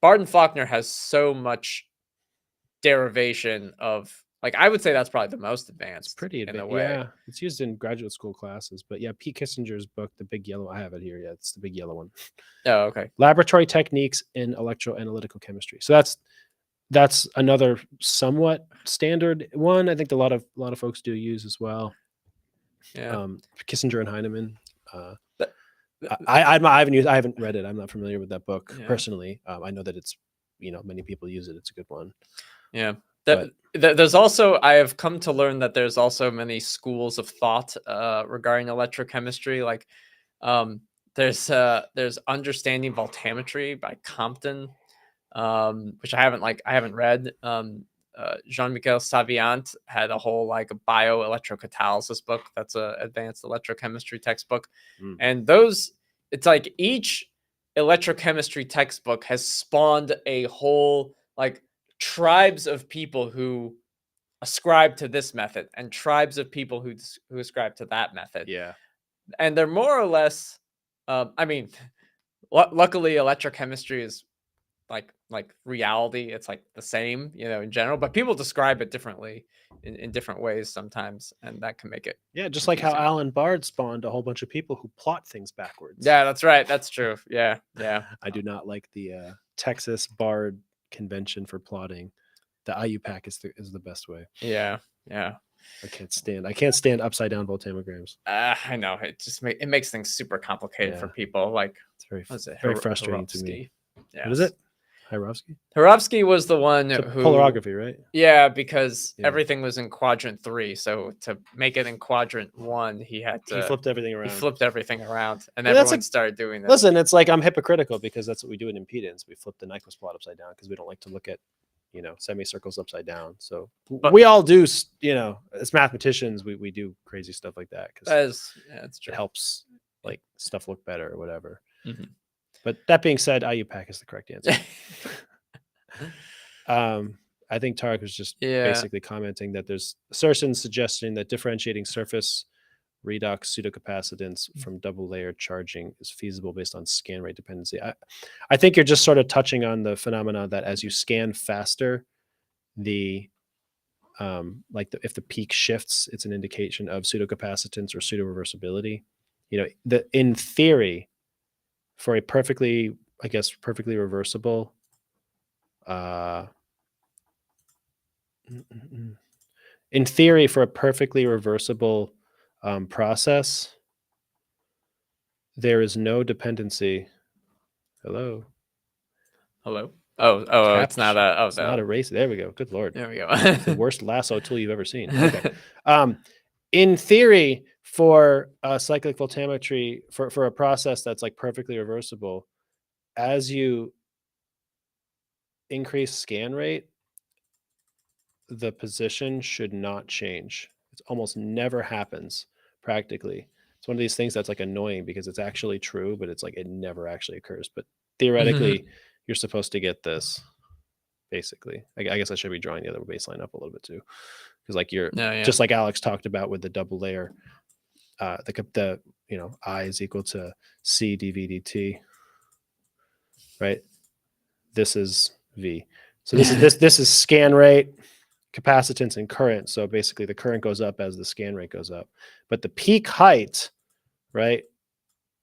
S3: Barton Faulkner has so much derivation of like I would say that's probably the most advanced.
S4: It's pretty
S3: in a
S4: advanced.
S3: way.
S4: Yeah, it's used in graduate school classes. But yeah, Pete Kissinger's book, The Big Yellow. I have it here. Yeah, it's the big yellow one.
S3: Oh, okay.
S4: Laboratory Techniques in Electroanalytical Chemistry. So that's another somewhat standard one. I think a lot of folks do use as well.
S3: Yeah.
S4: Kissinger and Heinemann.
S3: Th-
S4: I haven't read it. I'm not familiar with that book
S3: Yeah.
S4: personally. I know that it's, many people use it. It's a good one.
S3: Yeah. There's also I have come to learn that there's also many schools of thought regarding electrochemistry. Like there's Understanding Voltammetry by Compton, which I haven't read. Jean-Michel Savant had a whole like bioelectrocatalysis book. That's a advanced electrochemistry textbook. And those, it's like each electrochemistry textbook has spawned a whole like tribes of people who ascribe to this method and tribes of people who ascribe to that method.
S4: Yeah.
S3: And they're more or less, I mean, luckily electrochemistry is like reality. It's like the same, in general, but people describe it differently in different ways sometimes. And that can make it.
S4: Yeah. Just like how
S3: confusing.
S4: Alan Bard spawned a whole bunch of people who plot things backwards.
S3: Yeah, that's right. That's true. Yeah.
S4: I do not like the Texas Bard convention for plotting. The IUPAC is the best way.
S3: Yeah.
S4: I can't stand upside down voltammograms.
S3: I know it just makes things super complicated for people. Like
S4: It's very
S3: what is it?
S4: very frustrating to me.
S3: Hirovsky. Yeah.
S4: What is it? Hirovsky?
S3: Hirovsky was the one who
S4: Polarography, right?
S3: Yeah, because
S4: Yeah.
S3: everything was in quadrant 3. So to make it in quadrant 1, he had to
S4: He flipped everything around.
S3: He flipped everything around, and
S4: Yeah, that's
S3: everyone started doing this.
S4: Listen, it's like I'm hypocritical because that's what we do in impedance. We flip the Nyquist plot upside down because we don't like to look at, semicircles upside down. So we all do, as mathematicians, we do crazy stuff like that because
S3: That's
S4: it
S3: true.
S4: helps like stuff look better or whatever.
S3: Mhm.
S4: But that being said, IUPAC is the correct answer. I think Tarek was just basically commenting that there's assertions suggesting that differentiating surface redox pseudocapacitance from double layer charging is feasible based on scan rate dependency. I think you're just sort of touching on the phenomena that as you scan faster, if the peak shifts, it's an indication of pseudocapacitance or pseudo-reversibility. In theory, for a perfectly reversible in theory, for a perfectly reversible process, there is no dependency. Hello.
S3: Oh, it's not a. Oh,
S4: it's not a race. There we go. Good Lord.
S3: There we go.
S4: The worst lasso tool you've ever seen. Okay. In theory, for cyclic voltammetry, for a process that's like perfectly reversible, as you increased scan rate, the position should not change. It almost never happens practically. It's one of these things that's like annoying because it's actually true, but it's like it never actually occurs. But theoretically, you're supposed to get this. Basically, I guess I should be drawing the other baseline up a little bit too, because like you're just like Alex talked about with the double layer, the I is equal to C dV dt, right? This is V. So this is scan rate, capacitance, and current. So basically, the current goes up as the scan rate goes up, but the peak height, right,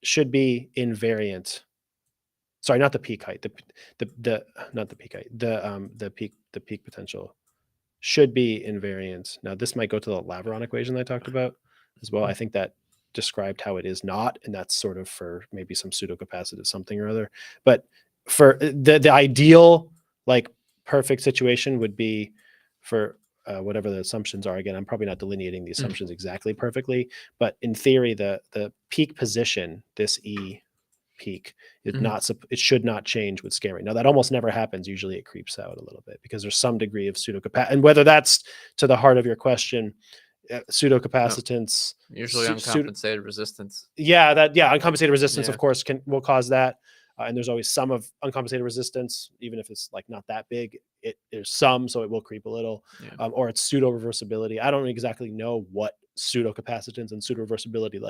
S4: should be invariant. Sorry, not the peak height. Not the peak height. The peak potential should be invariant. Now this might go to the Laviron equation that I talked about as well. I think that described how it is not, and that's sort of for maybe some pseudocapacitive something or other. But for the ideal, like perfect situation would be for whatever the assumptions are. Again, I'm probably not delineating the assumptions exactly perfectly, but in theory, the peak position, this E peak, it should not change with scan rate. Now that almost never happens. Usually it creeps out a little bit because there's some degree of pseudocapacitance, and whether that's to the heart of your question, pseudocapacitance,
S3: usually uncompensated resistance.
S4: Uncompensated resistance, of course, will cause that. And there's always some of uncompensated resistance, even if it's like not that big. There's some, so it will creep a little, or it's pseudo reversibility. I don't exactly know what pseudocapacitance and pseudo reversibility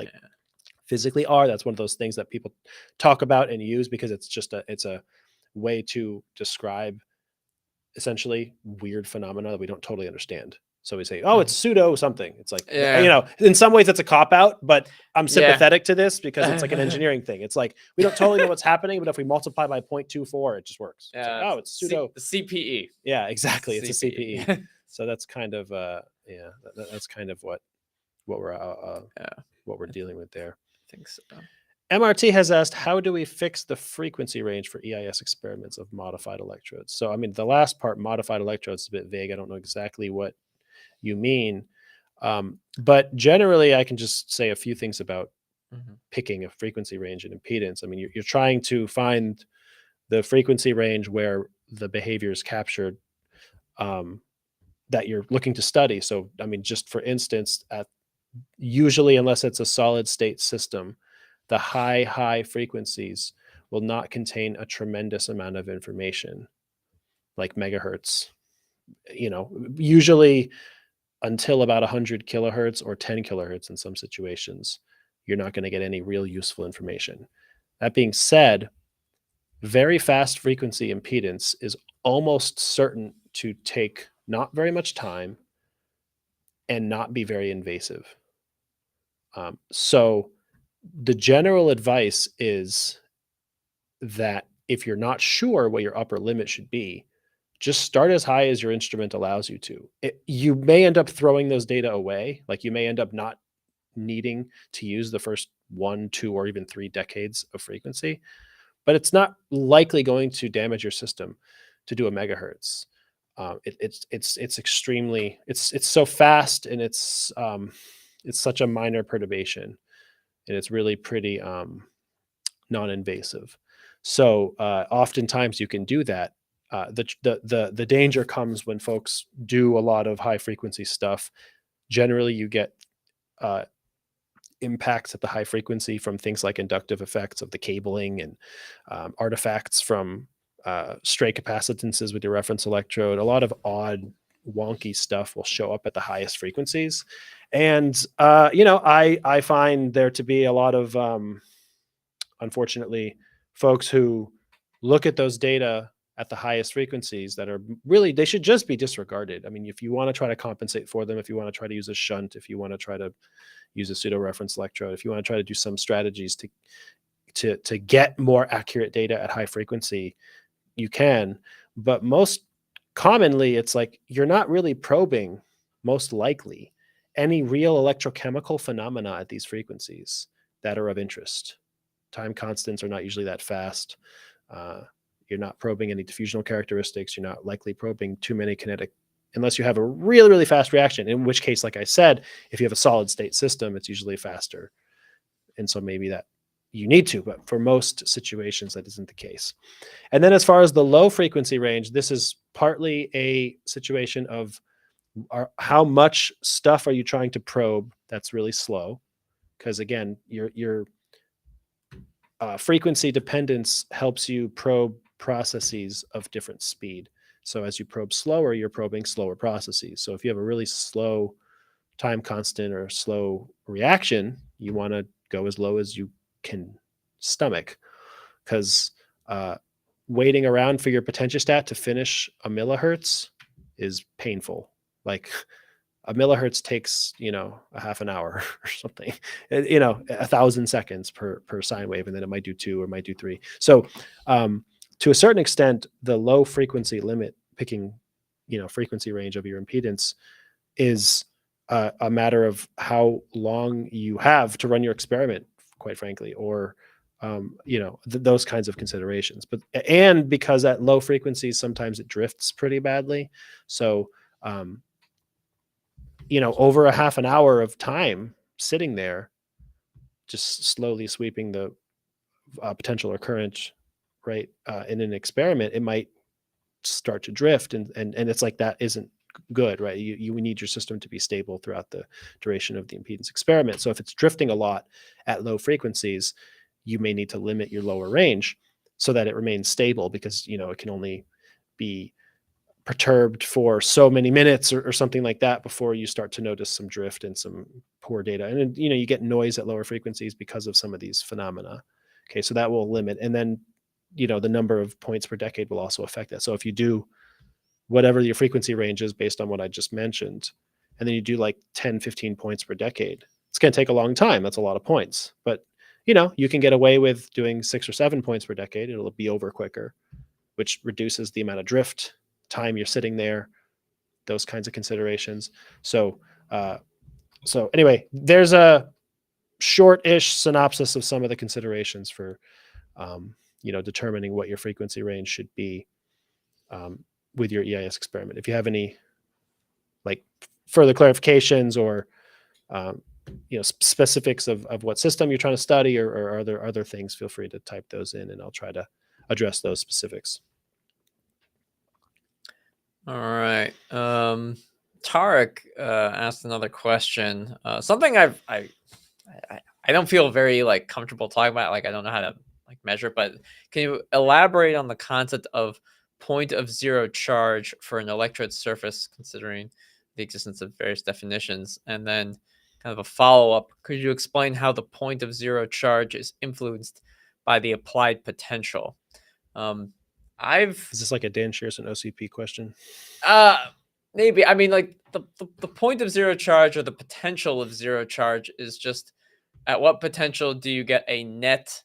S4: physically are. That's one of those things that people talk about and use because it's just it's a way to describe essentially weird phenomena that we don't totally understand. So we say, oh, it's pseudo something. It's like, in some ways it's a cop out, but I'm sympathetic to this because it's like an engineering thing. It's like, we don't totally know what's happening, but if we multiply by 0.24, it just works. It's like, it's pseudo.
S3: The CPE.
S4: Yeah, exactly. It's a CPE. So that's kind of, that's kind of what we're dealing with there.
S3: I think so.
S4: MRT has asked, how do we fix the frequency range for EIS experiments of modified electrodes? So, I mean, the last part, modified electrodes, is a bit vague. I don't know exactly what you mean. But generally, I can just say a few things about picking a frequency range and impedance. I mean, you're trying to find the frequency range where the behavior is captured that you're looking to study. So, I mean, just for instance, usually, unless it's a solid state system, the high frequencies will not contain a tremendous amount of information like megahertz. Usually until about 100 kilohertz or 10 kilohertz in some situations, you're not going to get any real useful information. That being said, very fast frequency impedance is almost certain to take not very much time and not be very invasive. So the general advice is that if you're not sure what your upper limit should be, just start as high as your instrument allows you to. You may end up throwing those data away. Like you may end up not needing to use the first 1, 2, or even 3 decades of frequency, but it's not likely going to damage your system to do a megahertz. It's extremely, it's so fast, and it's such a minor perturbation, and it's really pretty non-invasive. So oftentimes you can do that. The danger comes when folks do a lot of high frequency stuff. Generally, you get impacts at the high frequency from things like inductive effects of the cabling and artifacts from stray capacitances with your reference electrode. A lot of odd, wonky stuff will show up at the highest frequencies. And, I find there to be a lot of, unfortunately, folks who look at those data at the highest frequencies that are really, they should just be disregarded. I mean, if you want to try to compensate for them, if you want to try to use a shunt, if you want to try to use a pseudo reference electrode, if you want to try to do some strategies to get more accurate data at high frequency, you can. But most commonly, it's like you're not really probing, most likely, any real electrochemical phenomena at these frequencies that are of interest. Time constants are not usually that fast. You're not probing any diffusional characteristics. You're not likely probing too many kinetic, unless you have a really, really fast reaction, in which case, like I said, if you have a solid state system, it's usually faster. And so maybe that you need to, but for most situations, that isn't the case. And then as far as the low frequency range, this is partly a situation of how much stuff are you trying to probe that's really slow? Because again, your frequency dependence helps you probe processes of different speed. So as you probe slower, you're probing slower processes. So if you have a really slow time constant or slow reaction, you want to go as low as you can stomach, because waiting around for your potentiostat to finish a millihertz is painful. Like a millihertz takes, a half an hour or something, 1,000 seconds per sine wave, and then it might do 2 or might do 3. So to a certain extent, the low frequency limit, picking, frequency range of your impedance, is a matter of how long you have to run your experiment, quite frankly, or those kinds of considerations. And because at low frequencies, sometimes it drifts pretty badly. So, over a half an hour of time sitting there, just slowly sweeping the potential or current, right, in an experiment, it might start to drift, and it's like that isn't good, right? You need your system to be stable throughout the duration of the impedance experiment. So if it's drifting a lot at low frequencies, you may need to limit your lower range so that it remains stable, because it can only be perturbed for so many minutes or something like that before you start to notice some drift and some poor data. And you get noise at lower frequencies because of some of these phenomena. Okay, so that will limit. And then the number of points per decade will also affect that. So if you do whatever your frequency range is based on what I just mentioned, and then you do like 10, 15 points per decade, it's going to take a long time. That's a lot of points. But you can get away with doing 6 or 7 points per decade. It'll be over quicker, which reduces the amount of drift time you're sitting there, those kinds of considerations. So anyway, there's a short-ish synopsis of some of the considerations for determining what your frequency range should be with your EIS experiment. If you have any further clarifications or specifics of what system you're trying to study, or other things, feel free to type those in, and I'll try to address those specifics.
S3: All right. Tarek asked another question. Something I don't feel very comfortable talking about. I don't know how to measure, but can you elaborate on the concept of point of zero charge for an electrode surface, considering the existence of various definitions? And then kind of a follow-up, could you explain how the point of zero charge is influenced by the applied potential?
S4: Is this like a Dan Shearson OCP question?
S3: Maybe. I mean, the point of zero charge, or the potential of zero charge, is just at what potential do you get a net,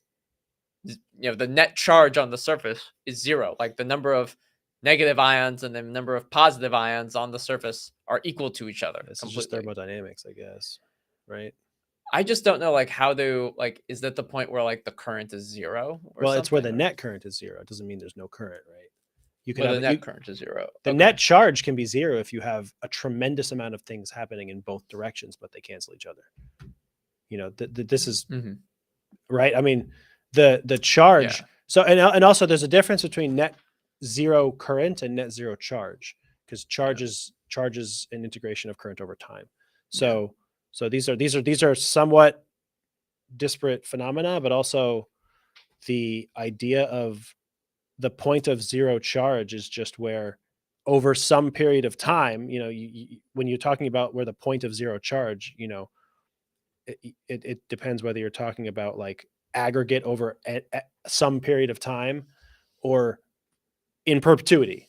S3: the net charge on the surface is 0. Like the number of negative ions and the number of positive ions on the surface are equal to each other.
S4: This is just thermodynamics, I guess, right?
S3: I just don't know how to is that the point where the current is 0?
S4: Well, it's where the net current is 0. It doesn't mean there's no current, right?
S3: You can have the net current is 0.
S4: The net charge can be 0 if you have a tremendous amount of things happening in both directions, but they cancel each other. This is right. I mean, the charge. Yeah. So and also there's a difference between net 0 current and net 0 charge, because charge is an integration of current over time. So these are somewhat disparate phenomena, but also the idea of the point of zero charge is just where over some period of time, when you're talking about where the point of zero charge, it depends whether you're talking about aggregate over some period of time or in perpetuity,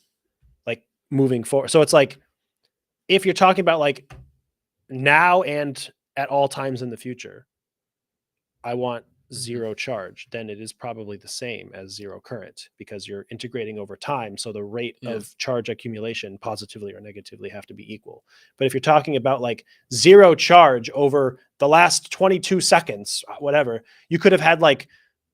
S4: moving forward. So it's if you're talking about now and at all times in the future, I want 0 charge, then it is probably the same as 0 current, because you're integrating over time. So the rate of charge accumulation, positively or negatively, have to be equal. But if you're talking about 0 charge over the last 22 seconds, whatever, you could have had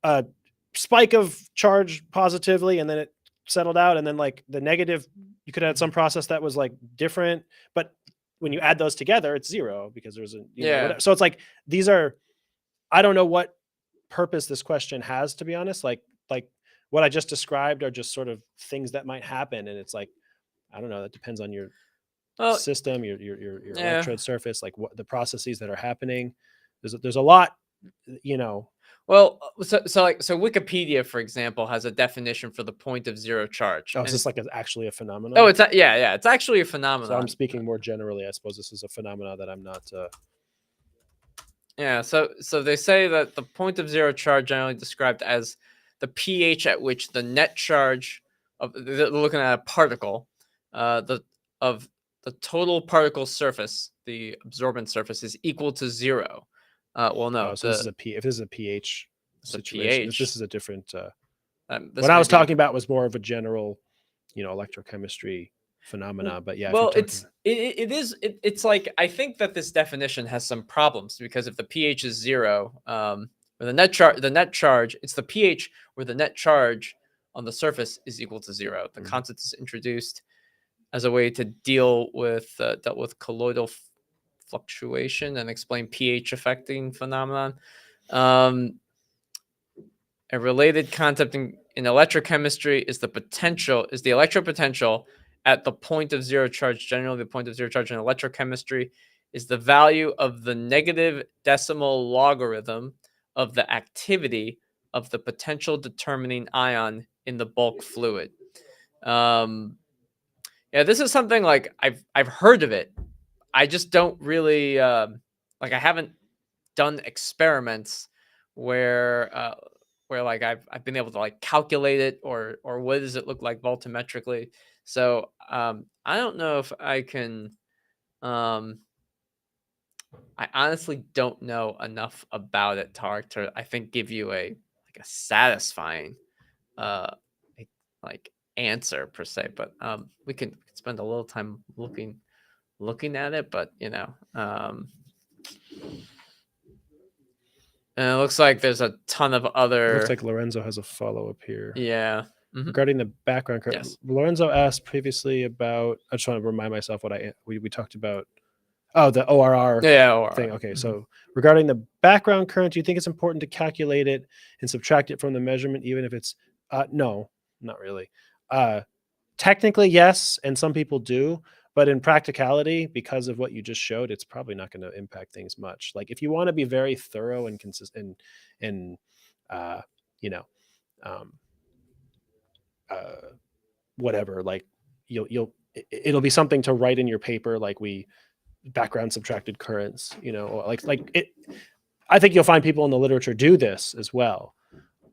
S4: a spike of charge positively, and then it settled out, and then the negative, you could have had some process that was different, but when you add those together, it's 0, because there's a whatever. So it's these are, I don't know what purpose this question has, to be honest. Like what I just described are just sort of things that might happen, and it's like, I don't know, that depends on your
S3: Well,
S4: system, your
S3: yeah.
S4: electrode surface, like what the processes that are happening. There's a lot, you know.
S3: Well, so Wikipedia, for example, has a definition for the point of zero charge.
S4: Oh,
S3: and
S4: is this like actually a phenomenon?
S3: Oh, it's actually a phenomenon.
S4: So I'm speaking more generally. I suppose this is a phenomenon that I'm not.
S3: Yeah, so they say that the point of zero charge, generally described as the pH at which the net charge of, they're looking at a particle, of the total particle surface, the absorbent surface, is equal to 0. Well, no.
S4: So this is if this is a pH situation, this is a different. What I was talking about was more of a general, electrochemistry phenomena. But yeah,
S3: well, it's like, I think that this definition has some problems, because if the pH is 0, or the net charge, it's the pH where the net charge on the surface is equal to 0. The concept is introduced as a way to dealt with colloidal fluctuation and explain pH affecting phenomenon. A related concept in electrochemistry is the electropotential at the point of zero charge. Generally, the point of zero charge in electrochemistry is the value of the negative decimal logarithm of the activity of the potential determining ion in the bulk fluid. Yeah, this is something like I've heard of it. I just don't really I haven't done experiments where like I've been able to like calculate it, or what does it look like voltammetrically. So I don't know if I can. I honestly don't know enough about it to I think give you a satisfying answer per se. But we can spend a little time looking at it. But and it looks like there's a ton of other.
S4: It looks like Lorenzo has a follow-up here.
S3: Yeah. Mm-hmm.
S4: Regarding the background current,
S3: Yes.
S4: Lorenzo asked previously about. I just want to remind myself what we talked about. Oh, the ORR thing. Okay, so regarding the background current, do you think it's important to calculate it and subtract it from the measurement, even if it's no, not really. Technically, yes, and some people do. But in practicality, because of what you just showed, it's probably not going to impact things much. Like if you want to be very thorough and consistent and whatever, like it'll be something to write in your paper, like background subtracted currents, or like it. I think you'll find people in the literature do this as well.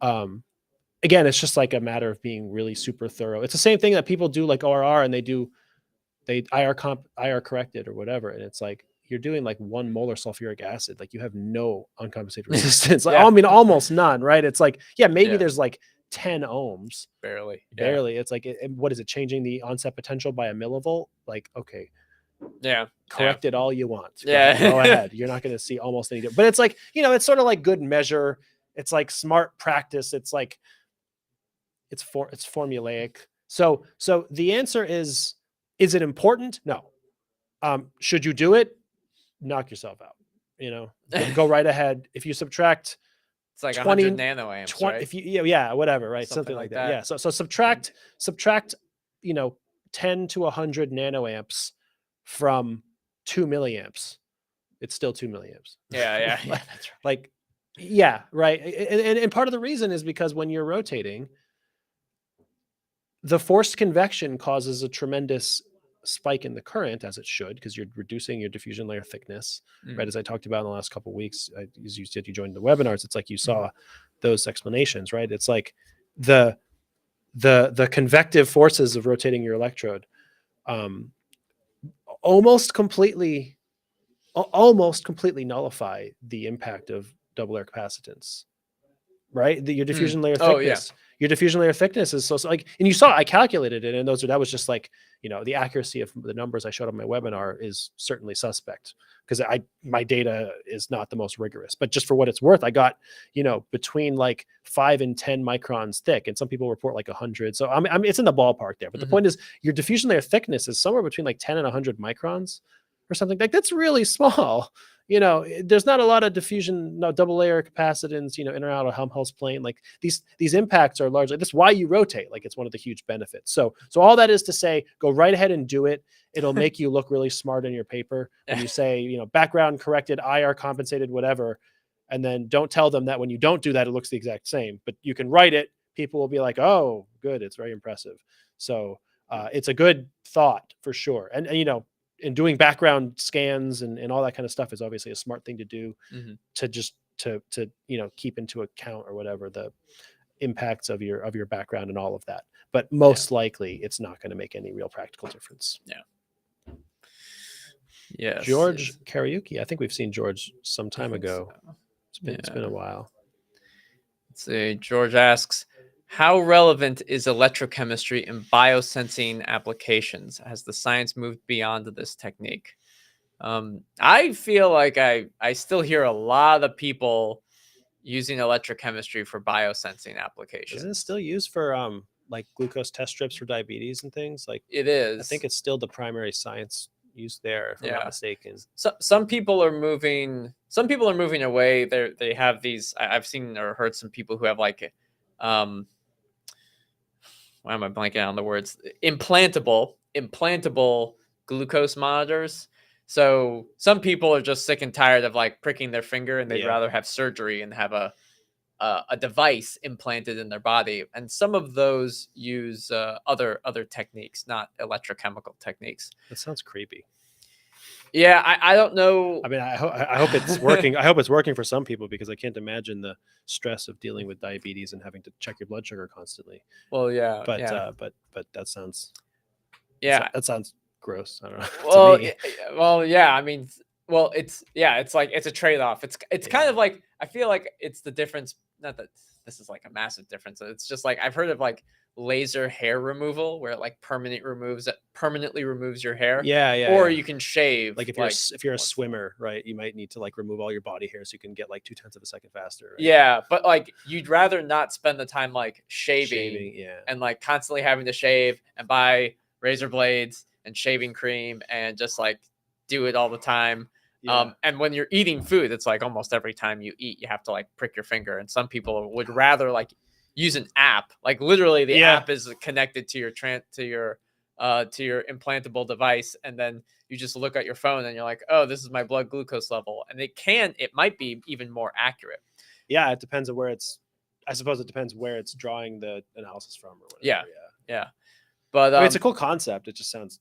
S4: Again, it's just like a matter of being really super thorough. It's the same thing that people do like ORR, and they IR corrected or whatever, and it's like you're doing like 1 molar sulfuric acid, like you have no uncompensated resistance, like I mean almost none, right? It's like maybe there's like 10 ohms, barely. It's like what is it, changing the onset potential by a millivolt? Like okay, correct it all you want, go ahead. You're not going to see almost any difference, but it's like it's sort of like good measure. It's like smart practice. It's like it's formulaic. So the answer is it important? No. Should you do it? Knock yourself out. Go right ahead. If you subtract,
S3: it's like 100 nanoamps, right?
S4: If you whatever, right? Something like that. Yeah. So subtract 10 to 100 nanoamps from 2 milliamps. It's still 2 milliamps.
S3: Yeah.
S4: That's right. Right. And part of the reason is because when you're rotating, the forced convection causes a tremendous spike in the current, as it should, because you're reducing your diffusion layer thickness, right? As I talked about in the last couple of weeks, as you said, you joined the webinars. It's like you saw those explanations, right? It's like the convective forces of rotating your electrode almost completely nullify the impact of double layer capacitance, right? Your diffusion layer thickness. Your diffusion layer thickness is so like, and you saw I calculated it, and that was just like the accuracy of the numbers I showed on my webinar is certainly suspect, because my data is not the most rigorous, but just for what it's worth, I got between like 5 and 10 microns thick, and some people report like 100. So I mean it's in the ballpark there. But the point is, your diffusion layer thickness is somewhere between like 10 and 100 microns or something. Like that's really small. there's not a lot of diffusion, no double layer capacitance, in or out of Helmholtz plane. Like these impacts are largely, that's why you rotate. Like it's one of the huge benefits. So all that is to say, go right ahead and do it. It'll make you look really smart in your paper when you say, background corrected, IR compensated, whatever. And then don't tell them that when you don't do that, it looks the exact same, but you can write it. People will be like, oh, good. It's very impressive. So it's a good thought for sure. And in doing background scans and all that kind of stuff is obviously a smart thing to do to just to keep into account or whatever the impacts of your background and all of that. But most likely it's not going to make any real practical difference.
S3: Yeah. Yes.
S4: George Karaoke. I think we've seen George some time ago.
S3: So.
S4: It's been a while.
S3: Let's see. George asks, how relevant is electrochemistry in biosensing applications? Has the science moved beyond this technique? I feel like I still hear a lot of people using electrochemistry for biosensing applications.
S4: Isn't it still used for like glucose test strips for diabetes and things? Like
S3: it is.
S4: I think it's still the primary science used there, if I'm not mistaken.
S3: So some people are moving away. They have these. I've seen or heard some people who have like why am I blanking on the words? Implantable glucose monitors. So some people are just sick and tired of like pricking their finger, and they'd rather have surgery and have a device implanted in their body. And some of those use other techniques, not electrochemical techniques.
S4: That sounds creepy.
S3: Yeah, I don't know.
S4: I mean, I hope it's working. I hope it's working for some people, because I can't imagine the stress of dealing with diabetes and having to check your blood sugar constantly.
S3: Well, yeah,
S4: but that sounds that sounds gross. I don't know.
S3: Well, yeah. I mean, it's like it's a trade-off. It's kind of like, I feel like it's the difference. Not that this is like a massive difference. It's just like I've heard of like laser hair removal, where it like permanently removes your hair. Or you can shave.
S4: Like if you're a swimmer, right? You might need to like remove all your body hair so you can get like 0.2 of a second faster. Right?
S3: Yeah, but like you'd rather not spend the time like shaving and like constantly having to shave and buy razor blades and shaving cream and just like do it all the time. And when you're eating food, it's like almost every time you eat, you have to like prick your finger. And some people would rather like use an app. Like literally the app is connected to your implantable device. And then you just look at your phone and you're like, oh, this is my blood glucose level. And it might be even more accurate.
S4: Yeah. It depends on I suppose it depends where it's drawing the analysis from or whatever.
S3: Yeah. But
S4: I mean, it's a cool concept. It just sounds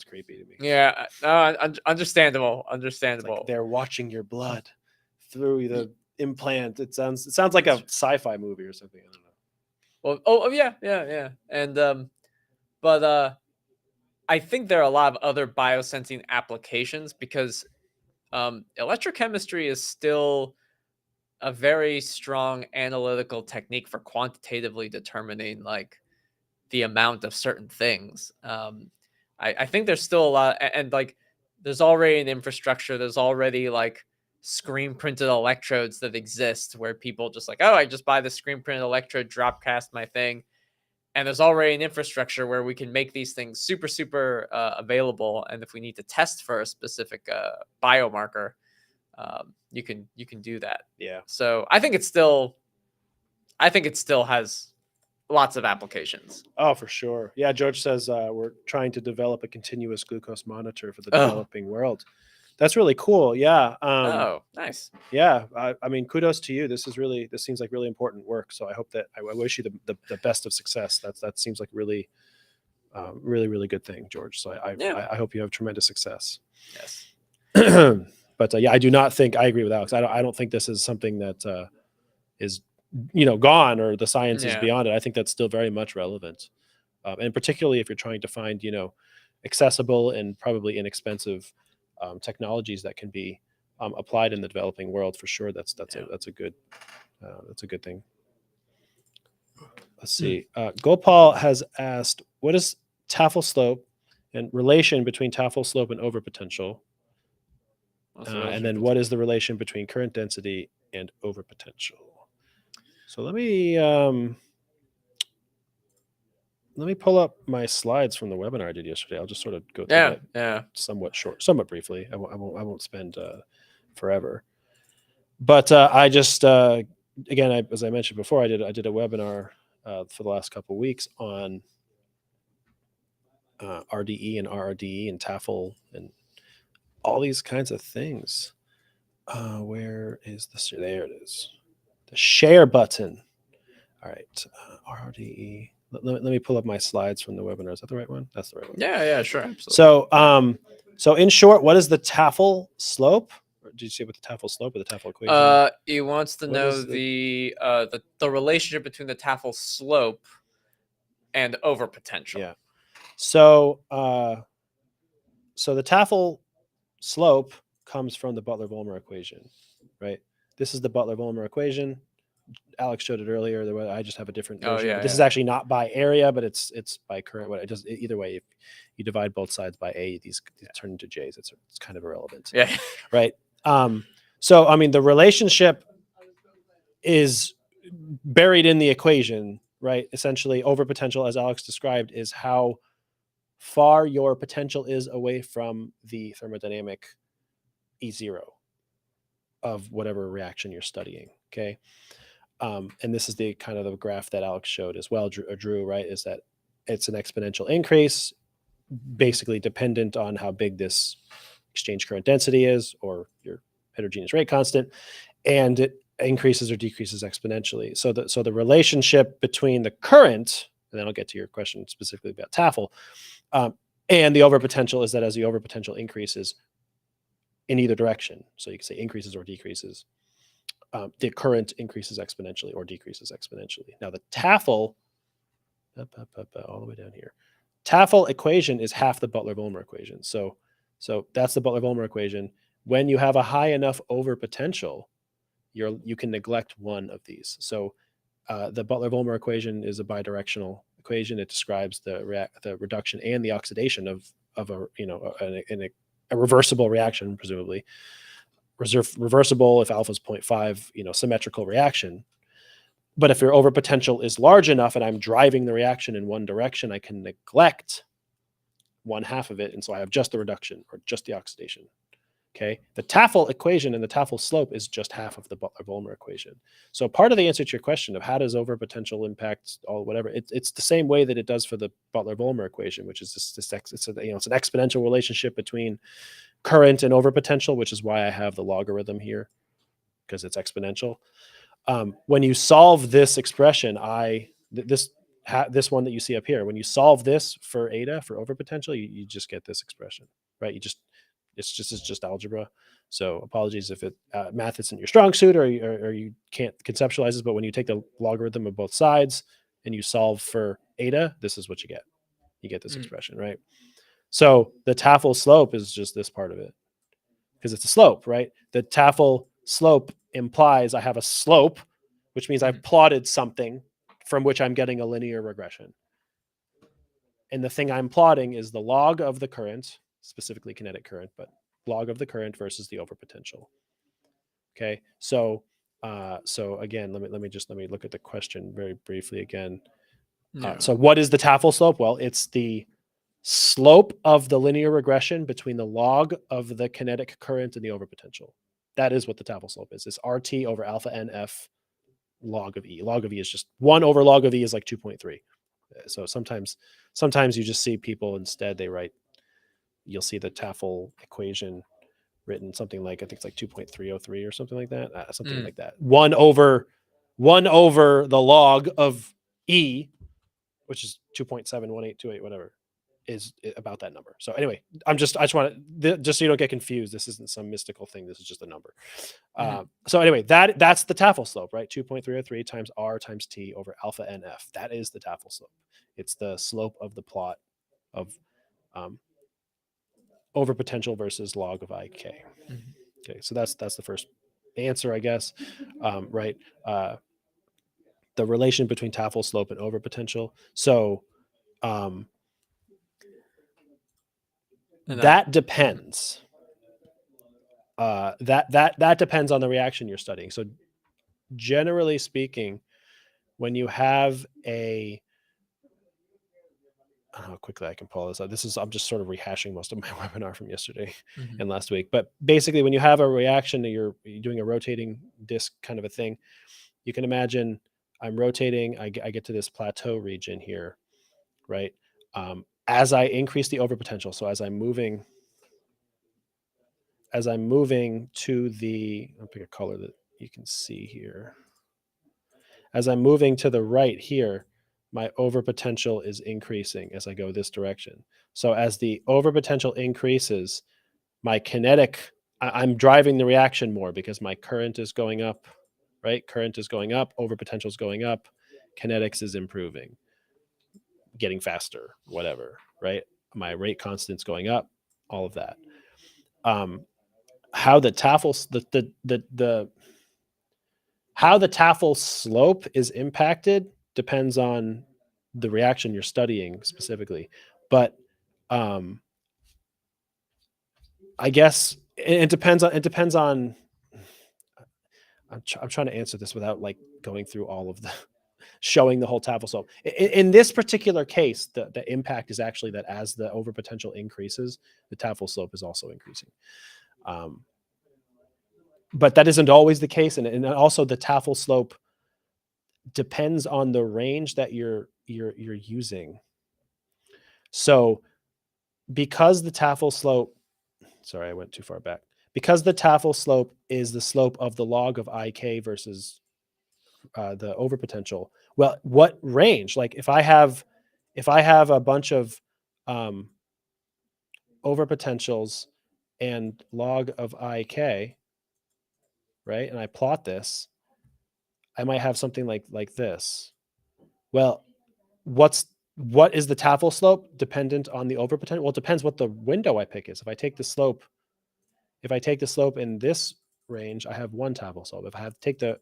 S4: creepy to me.
S3: Yeah. Understandable.
S4: It's like they're watching your blood through the implant. It sounds like a sci-fi movie or something. I don't know.
S3: Well, yeah. And but I think there are a lot of other biosensing applications, because electrochemistry is still a very strong analytical technique for quantitatively determining like the amount of certain things. I think there's still a lot, and like there's already an infrastructure. There's already like screen printed electrodes that exist where people just like, oh, I just buy the screen printed electrode, drop cast my thing. And there's already an infrastructure where we can make these things super available. And if we need to test for a specific biomarker, you can do that.
S4: Yeah.
S3: So I think it still has lots of applications.
S4: Oh, for sure. Yeah. George says we're trying to develop a continuous glucose monitor for the developing world. That's really cool. Yeah.
S3: Oh, nice.
S4: Yeah. I mean, kudos to you. This seems like really important work. So I hope that I wish you the best of success. That seems like really good thing, George. So I hope you have tremendous success.
S3: Yes.
S4: But I do not think, I agree with Alex. I don't think this is something that is, gone, or the science is beyond it. I think that's still very much relevant. And particularly if you're trying to find, accessible and probably inexpensive technologies that can be applied in the developing world, for sure. That's a good thing. Let's see. Gopal has asked, what is Tafel slope and relation between Tafel slope and overpotential? And then what is the relation between current density and overpotential? So let me pull up my slides from the webinar I did yesterday. I'll just sort of go through it somewhat briefly. I won't spend forever. But I just again, as I mentioned before, I did a webinar for the last couple of weeks on RDE and RRDE and Tafel and all these kinds of things. Where is this? There it is. The share button. All right. RRDE. Let me pull up my slides from the webinar. Is that the right one? That's the right one.
S3: Yeah, sure, absolutely.
S4: So in short, what is the Tafel slope? Or did you see what the Tafel slope or the Tafel equation?
S3: He wants to
S4: What
S3: know
S4: is
S3: the relationship between the Tafel slope and overpotential.
S4: Yeah. So the Tafel slope comes from the Butler-Volmer equation, right? This is the Butler-Volmer equation. Alex showed it earlier. I just have a different version. This is actually not by area, but it's by current. What it does either way. If you divide both sides by a, these turn into j's. It's kind of irrelevant.
S3: Yeah.
S4: Right. So I mean, the relationship is buried in the equation, right? Essentially, overpotential, as Alex described, is how far your potential is away from the thermodynamic E0 of whatever reaction you're studying. Okay. And this is the kind of the graph that Alex showed as well, Drew, right? Is that it's an exponential increase, basically dependent on how big this exchange current density is or your heterogeneous rate constant, and it increases or decreases exponentially. So the relationship between the current, and then I'll get to your question specifically about Tafel, and the overpotential is that as the overpotential increases in either direction, so you can say increases or decreases, the current increases exponentially or decreases exponentially. Now the Tafel, all the way down here, Tafel equation is half the Butler-Volmer equation. So that's the Butler-Volmer equation. When you have a high enough overpotential, you can neglect one of these. So the Butler-Volmer equation is a bidirectional equation. It describes the reduction and the oxidation of a reversible reaction, presumably. Reversible if alpha is 0.5, symmetrical reaction. But if your overpotential is large enough and I'm driving the reaction in one direction, I can neglect one half of it. And so I have just the reduction or just the oxidation. Okay. The Tafel equation and the Tafel slope is just half of the Butler-Volmer equation. So part of the answer to your question of how does overpotential impact all whatever, it's the same way that it does for the Butler-Volmer equation, which is it's an exponential relationship between current and overpotential, which is why I have the logarithm here because it's exponential. When you solve this expression, this one that you see up here, when you solve this for eta for overpotential, you just get this expression, right? It's just algebra. So apologies if math isn't your strong suit or you can't conceptualize this, but when you take the logarithm of both sides and you solve for eta, this is what you get. You get this expression, right? So the Tafel slope is just this part of it because it's a slope, right? The Tafel slope implies I have a slope, which means I've plotted something from which I'm getting a linear regression. And the thing I'm plotting is the log of the current, specifically kinetic current, but log of the current versus the overpotential. Okay. So again, let me look at the question very briefly again. So what is the Tafel slope? Well, it's the slope of the linear regression between the log of the kinetic current and the overpotential. That is what the Tafel slope is. It's RT over alpha NF log of E. Log of E is just 1 over log of E is like 2.3. So sometimes you just see people instead you'll see the Tafel equation written something like, I think it's like 2.303 or something like that. Something like that. 1 over the log of E, which is 2.71828, whatever, is about that number. So anyway, I just want to, just so you don't get confused, this isn't some mystical thing. This is just a number. So anyway, that's the Tafel slope, right? 2.303 times R times T over alpha NF. That is the Tafel slope. It's the slope of the plot of overpotential versus log of IK. Okay, so that's the first answer, I guess. Right. The relation between Tafel slope and overpotential. So that depends. That depends on the reaction you're studying. So generally speaking, when you have a don't know how quickly I can pull this out. I'm just sort of rehashing most of my webinar from yesterday
S3: Mhm.
S4: and last week. But basically, when you have a reaction, you're doing a rotating disk kind of a thing. You can imagine I'm rotating. I get to this plateau region here, right? As I increase the overpotential, so as I'm moving to the, I'll pick a color that you can see here. As I'm moving to the right here, my overpotential is increasing as I go this direction. So as the overpotential increases, my kinetic, I'm driving the reaction more because my current is going up, right? Current is going up, overpotential is going up, kinetics is improving, getting faster, whatever, right? My rate constant's going up, all of that. How the Tafel, how the Tafel slope is impacted depends on the reaction you're studying specifically. But I guess it depends on I'm trying to answer this without like going through all of the showing the whole Tafel slope. In this particular case, the impact is actually that as the overpotential increases, the Tafel slope is also increasing. But that isn't always the case, and also the Tafel slope depends on the range that you're using. So because the Tafel slope, sorry, I went too far back. Because the Tafel slope is the slope of the log of IK versus the overpotential. Well, what range? Like if I have a bunch of overpotentials and log of IK, right? And I plot this, I might have something like this. Well, what is the Tafel slope dependent on the overpotential? Well, it depends what the window I pick is. If I take the slope in this range, I have one Tafel slope. If I take the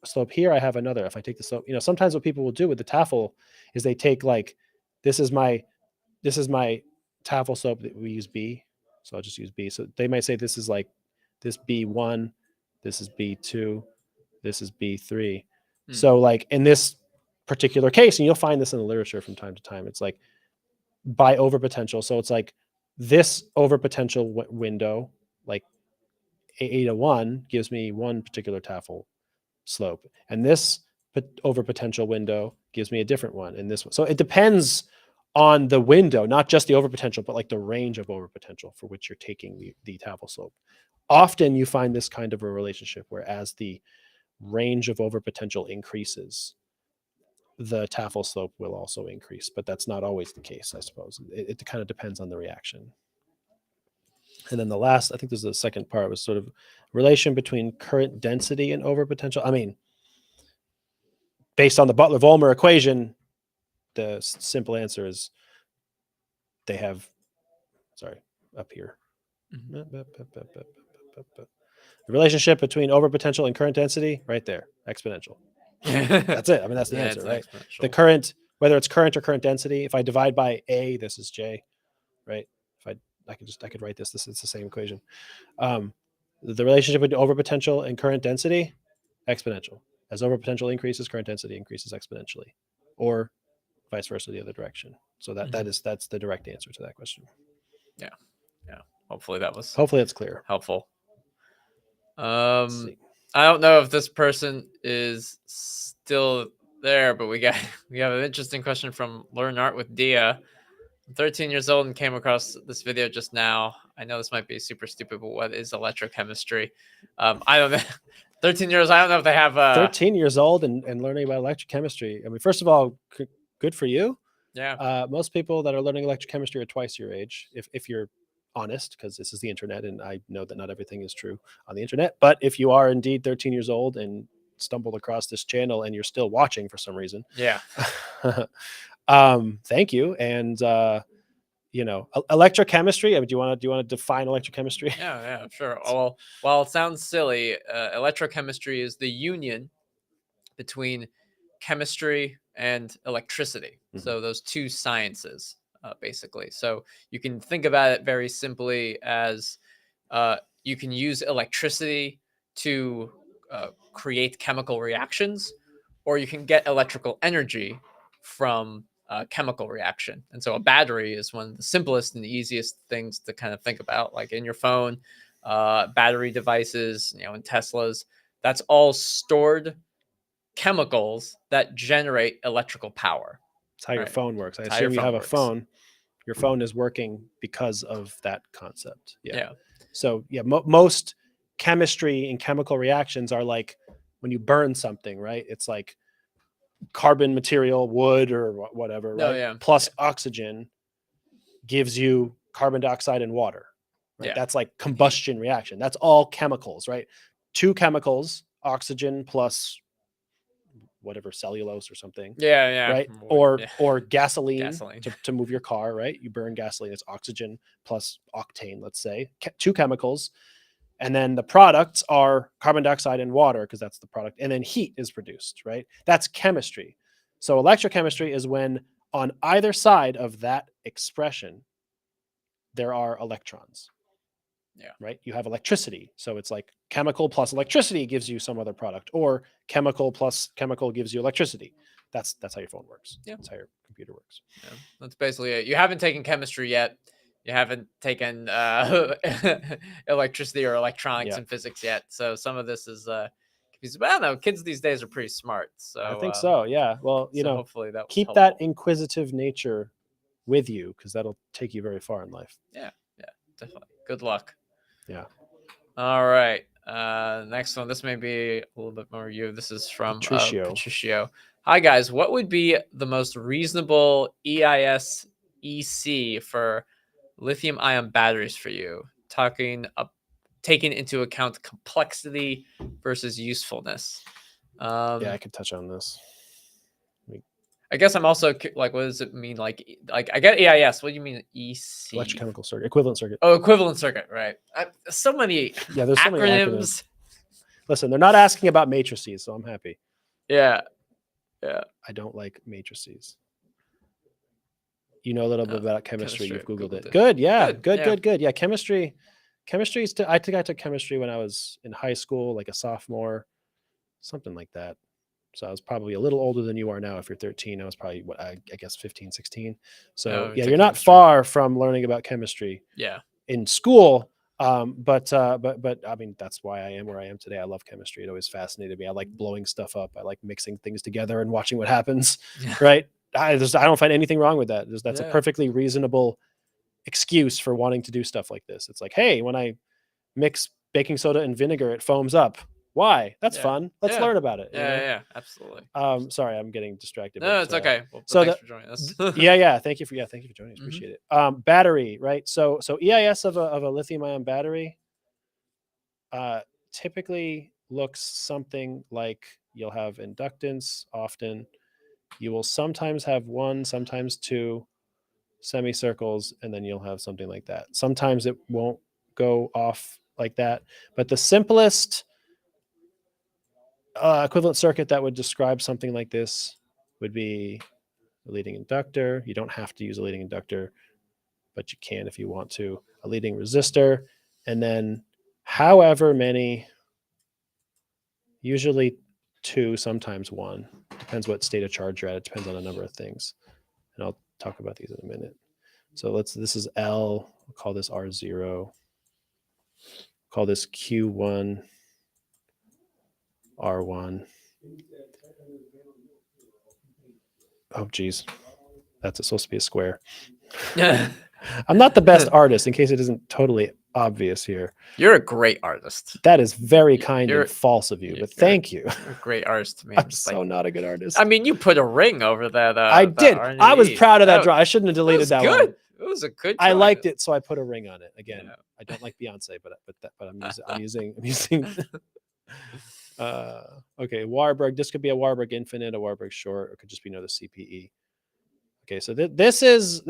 S4: slope here, I have another. If I take the slope, sometimes what people will do with the Tafel is they take like, this is my Tafel slope that we use B. So I'll just use B. So they might say this is like this B1, this is B2, this is B3. So like in this particular case, and you'll find this in the literature from time to time, it's like by overpotential. So it's like this overpotential window, like A to 1 gives me one particular Tafel slope. And this overpotential window gives me a different one in this one. So it depends on the window, not just the overpotential, but like the range of overpotential for which you're taking the Tafel slope. Often you find this kind of a relationship where as the range of overpotential increases, the Tafel slope will also increase, but that's not always the case, I suppose. It kind of depends on the reaction. And then the last, I think this is the second part, was sort of relation between current density and overpotential. I mean, based on the Butler-Volmer equation, the simple answer is they have, up here. The relationship between overpotential and current density, right there, exponential. That's it. I mean, that's the answer, right? The current, whether it's current or current density, if I divide by A, this is J, right? If I could write this is the same equation. The relationship between overpotential and current density, exponential. As overpotential increases, current density increases exponentially, or vice versa the other direction. So that's the direct answer to that question.
S3: Yeah. Hopefully
S4: it's clear.
S3: Helpful. I don't know if this person is still there, but we have an interesting question from Learn Art with Dia. I'm 13 years old and came across this video just now. I know this might be super stupid, but what is electrochemistry? I don't know. 13 years. I don't know if they have
S4: 13 years old and learning about electrochemistry. I mean, first of all, good for you.
S3: Yeah.
S4: Most people that are learning electrochemistry are twice your age, if you're honest, because this is the internet, and I know that not everything is true on the internet. But if you are indeed 13 years old and stumbled across this channel and you're still watching for some reason,
S3: yeah.
S4: Thank you. And electrochemistry. I mean, do you want to define electrochemistry?
S3: Yeah, sure. Well, while it sounds silly, electrochemistry is the union between chemistry and electricity.
S4: Mhm.
S3: So those two sciences, basically. So you can think about it very simply as you can use electricity to create chemical reactions, or you can get electrical energy from chemical reaction. And so a battery is one of the simplest and easiest things to kind of think about, like in your phone, battery devices, in Teslas. That's all stored chemicals that generate electrical power.
S4: It's how your
S3: Right.
S4: phone works. I
S3: It's how your
S4: assume you
S3: phone
S4: have a
S3: works.
S4: phone. Your phone is working because of that concept. Yeah.
S3: Yeah.
S4: So yeah, most chemistry and chemical reactions are like when you burn something, right? It's like carbon material, wood or whatever,
S3: No,
S4: right?
S3: yeah.
S4: Plus oxygen gives you carbon dioxide and water, right?
S3: Yeah.
S4: That's like combustion reaction. That's all chemicals, right? Two chemicals, oxygen plus whatever, cellulose or something,
S3: Yeah.
S4: right?
S3: Wood,
S4: Or gasoline,
S3: Gasoline.
S4: to move your car, right? You burn gasoline, it's oxygen plus octane, let's say, two chemicals. And then the products are carbon dioxide and water, because that's the product. And then heat is produced, right? That's chemistry. So electrochemistry is when on either side of that expression, there are electrons.
S3: Yeah.
S4: Right. You have electricity. So it's like chemical plus electricity gives you some other product, or chemical plus chemical gives you electricity. That's how your phone works.
S3: Yeah.
S4: That's how your computer works.
S3: Yeah, that's basically it. You haven't taken chemistry yet. You haven't taken electricity or electronics
S4: Yeah.
S3: and physics yet. So some of this is confusing. But I don't know. Kids these days are pretty smart. So
S4: I think so. Yeah. Well,
S3: so hopefully that was
S4: keep
S3: helpful.
S4: that inquisitive nature with you, because that'll take you very far in life.
S3: Yeah, definitely. Good luck.
S4: Yeah.
S3: All right. Next one. This may be a little bit more you. This is from Patricio. Hi guys. What would be the most reasonable EIS EC for lithium-ion batteries for you? Taking into account complexity versus usefulness.
S4: Yeah, I could touch on this.
S3: I guess I'm also like, what does it mean? Like I get EIS. What do you mean EC?
S4: Electrochemical circuit, equivalent circuit.
S3: Oh, equivalent circuit, right? So many
S4: there's so many
S3: acronyms.
S4: Listen, they're not asking about matrices, so I'm happy.
S3: Yeah.
S4: I don't like matrices. You know a little bit about chemistry. You've Googled it. Good. Yeah. Good. Yeah. Chemistry is. I think I took chemistry when I was in high school, like a sophomore, something like that. So I was probably a little older than you are now. If you're 13, I was probably, I guess 15, 16. So yeah, you're not far from learning about chemistry.
S3: Yeah.
S4: In school. But I mean, that's why I am where I am today. I love chemistry. It always fascinated me. I like blowing stuff up. I like mixing things together and watching what happens. Right. I don't find anything wrong with that. That's a perfectly reasonable excuse for wanting to do stuff like this. It's like, hey, when I mix baking soda and vinegar, it foams up. Why? That's fun. Let's learn about it.
S3: Yeah, absolutely.
S4: Sorry, I'm getting distracted.
S3: No, it's okay. Well,
S4: so
S3: thanks for joining us.
S4: Thank you for joining us. Appreciate it. Battery, right? So EIS of a lithium-ion battery typically looks something like, you'll have inductance often. You will sometimes have one, sometimes two semicircles, and then you'll have something like that. Sometimes it won't go off like that, but the simplest equivalent circuit that would describe something like this would be a leading inductor. You don't have to use a leading inductor, but you can if you want to. A leading resistor, and then however many, usually two, sometimes one. Depends what state of charge you're at. It depends on a number of things. And I'll talk about these in a minute. So this is L, we'll call this R0. Call this Q1, R1. Oh, geez. That's supposed to be a square. I'm not the best artist, in case it isn't totally obvious here.
S3: You're a great artist.
S4: That is very kind and false of you, but thank you.
S3: You're a great artist to me.
S4: I'm so not a good artist.
S3: I mean, you put a ring over that.
S4: I did.
S3: R&D.
S4: I was proud of that draw. I shouldn't have deleted that
S3: good.
S4: one.
S3: It was a good.
S4: I liked it, so I put a ring on it. Again,
S3: Yeah.
S4: I don't like Beyonce, but I'm using. Okay, Warburg. This could be a Warburg infinite, a Warburg short, or it could just be another CPE. Okay, so this is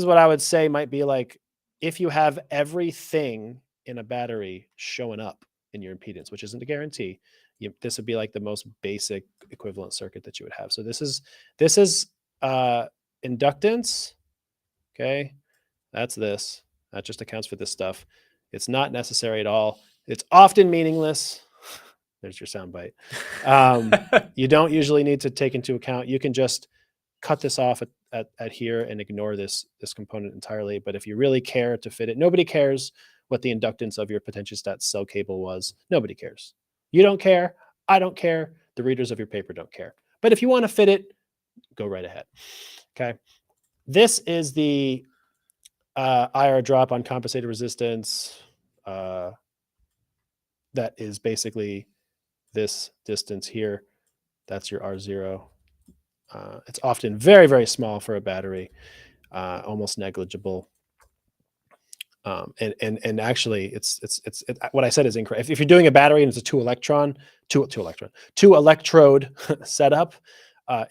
S4: what I would say might be like if you have everything in a battery showing up in your impedance, which isn't a guarantee. This would be like the most basic equivalent circuit that you would have. So this is inductance. Okay, that's this. That just accounts for this stuff. It's not necessary at all. It's often meaningless. There's your soundbite. You don't usually need to take into account. You can just cut this off at here and ignore this component entirely. But if you really care to fit it, nobody cares what the inductance of your potentiostat cell cable was. Nobody cares. You don't care. I don't care. The readers of your paper don't care. But if you want to fit it, go right ahead. Okay. This is the IR drop on compensated resistance. That is basically this distance here. That's your R0. It's often very, very small for a battery, almost negligible. And actually, it's what I said is incorrect. If you're doing a battery and it's a two electrode setup,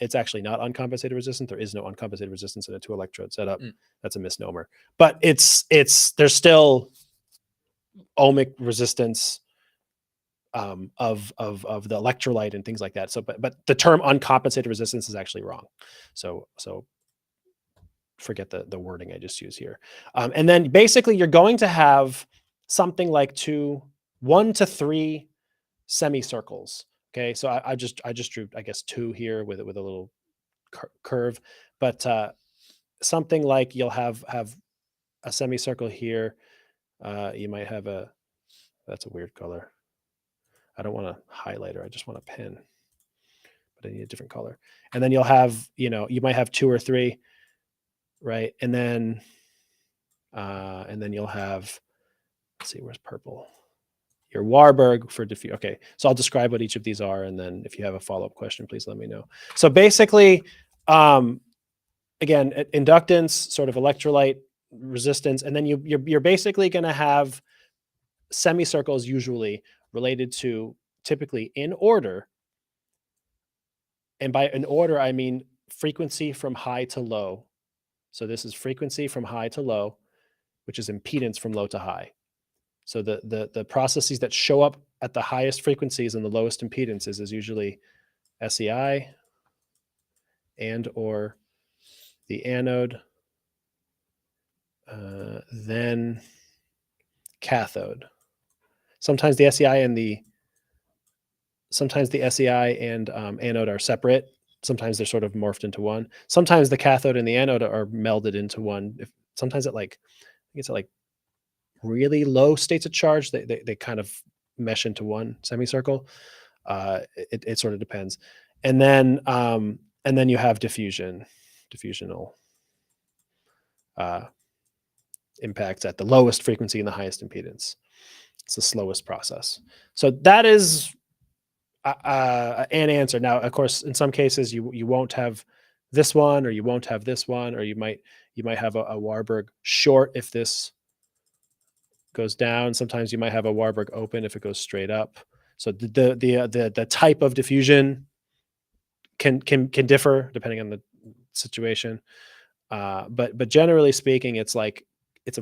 S4: it's actually not uncompensated resistance. There is no uncompensated resistance in a two electrode setup. That's a misnomer. But there's still ohmic resistance of the electrolyte and things like that. So, but the term uncompensated resistance is actually wrong. So forget the wording I just used here. And then basically you're going to have something like 1 to 3 semicircles. Okay, so I just drew, I guess, 2 here with a little curve, but something like you'll have a semicircle here. You might have that's a weird color. I don't want a highlighter. I just want a pen, but I need a different color. And then you'll have, you might have 2 or 3, right? And then you'll have, let's see, where's purple? Your Warburg for diffuse. Okay, so I'll describe what each of these are, and then if you have a follow-up question, please let me know. So basically, again, inductance, sort of electrolyte resistance, and then you're basically going to have semicircles usually related to, typically in order, and by in order I mean frequency from high to low. So this is frequency from high to low, which is impedance from low to high. So the processes that show up at the highest frequencies and the lowest impedances is usually SEI and or the anode, then cathode. Sometimes the SEI and anode are separate. Sometimes they're sort of morphed into one. Sometimes the cathode and the anode are melded into one. Sometimes I think it's at like really low states of charge, they kind of mesh into one semicircle. It sort of depends. And then you have diffusional impacts at the lowest frequency and the highest impedance. It's the slowest process. So that is an answer. Now, of course, in some cases you won't have this one, or you won't have this one, or you might have a Warburg short if this goes down. Sometimes you might have a Warburg open if it goes straight up. So the type of diffusion can differ depending on the situation. But generally speaking, it's a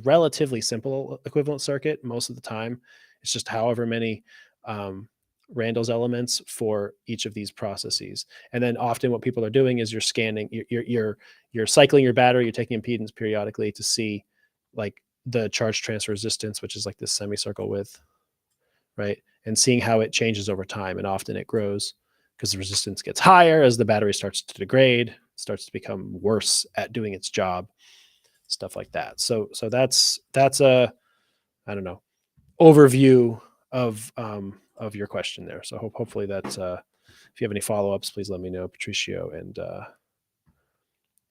S4: relatively simple equivalent circuit most of the time. It's just however many Randall's elements for each of these processes. And then often what people are doing is you're scanning, you're cycling your battery, you're taking impedance periodically to see like the charge transfer resistance, which is like this semicircle width, right? And seeing how it changes over time. And often it grows because the resistance gets higher as the battery starts to degrade, starts to become worse at doing its job, stuff like that. So that's a, I don't know, overview of your question there. So hopefully that's, if you have any follow-ups, please let me know, Patricio. And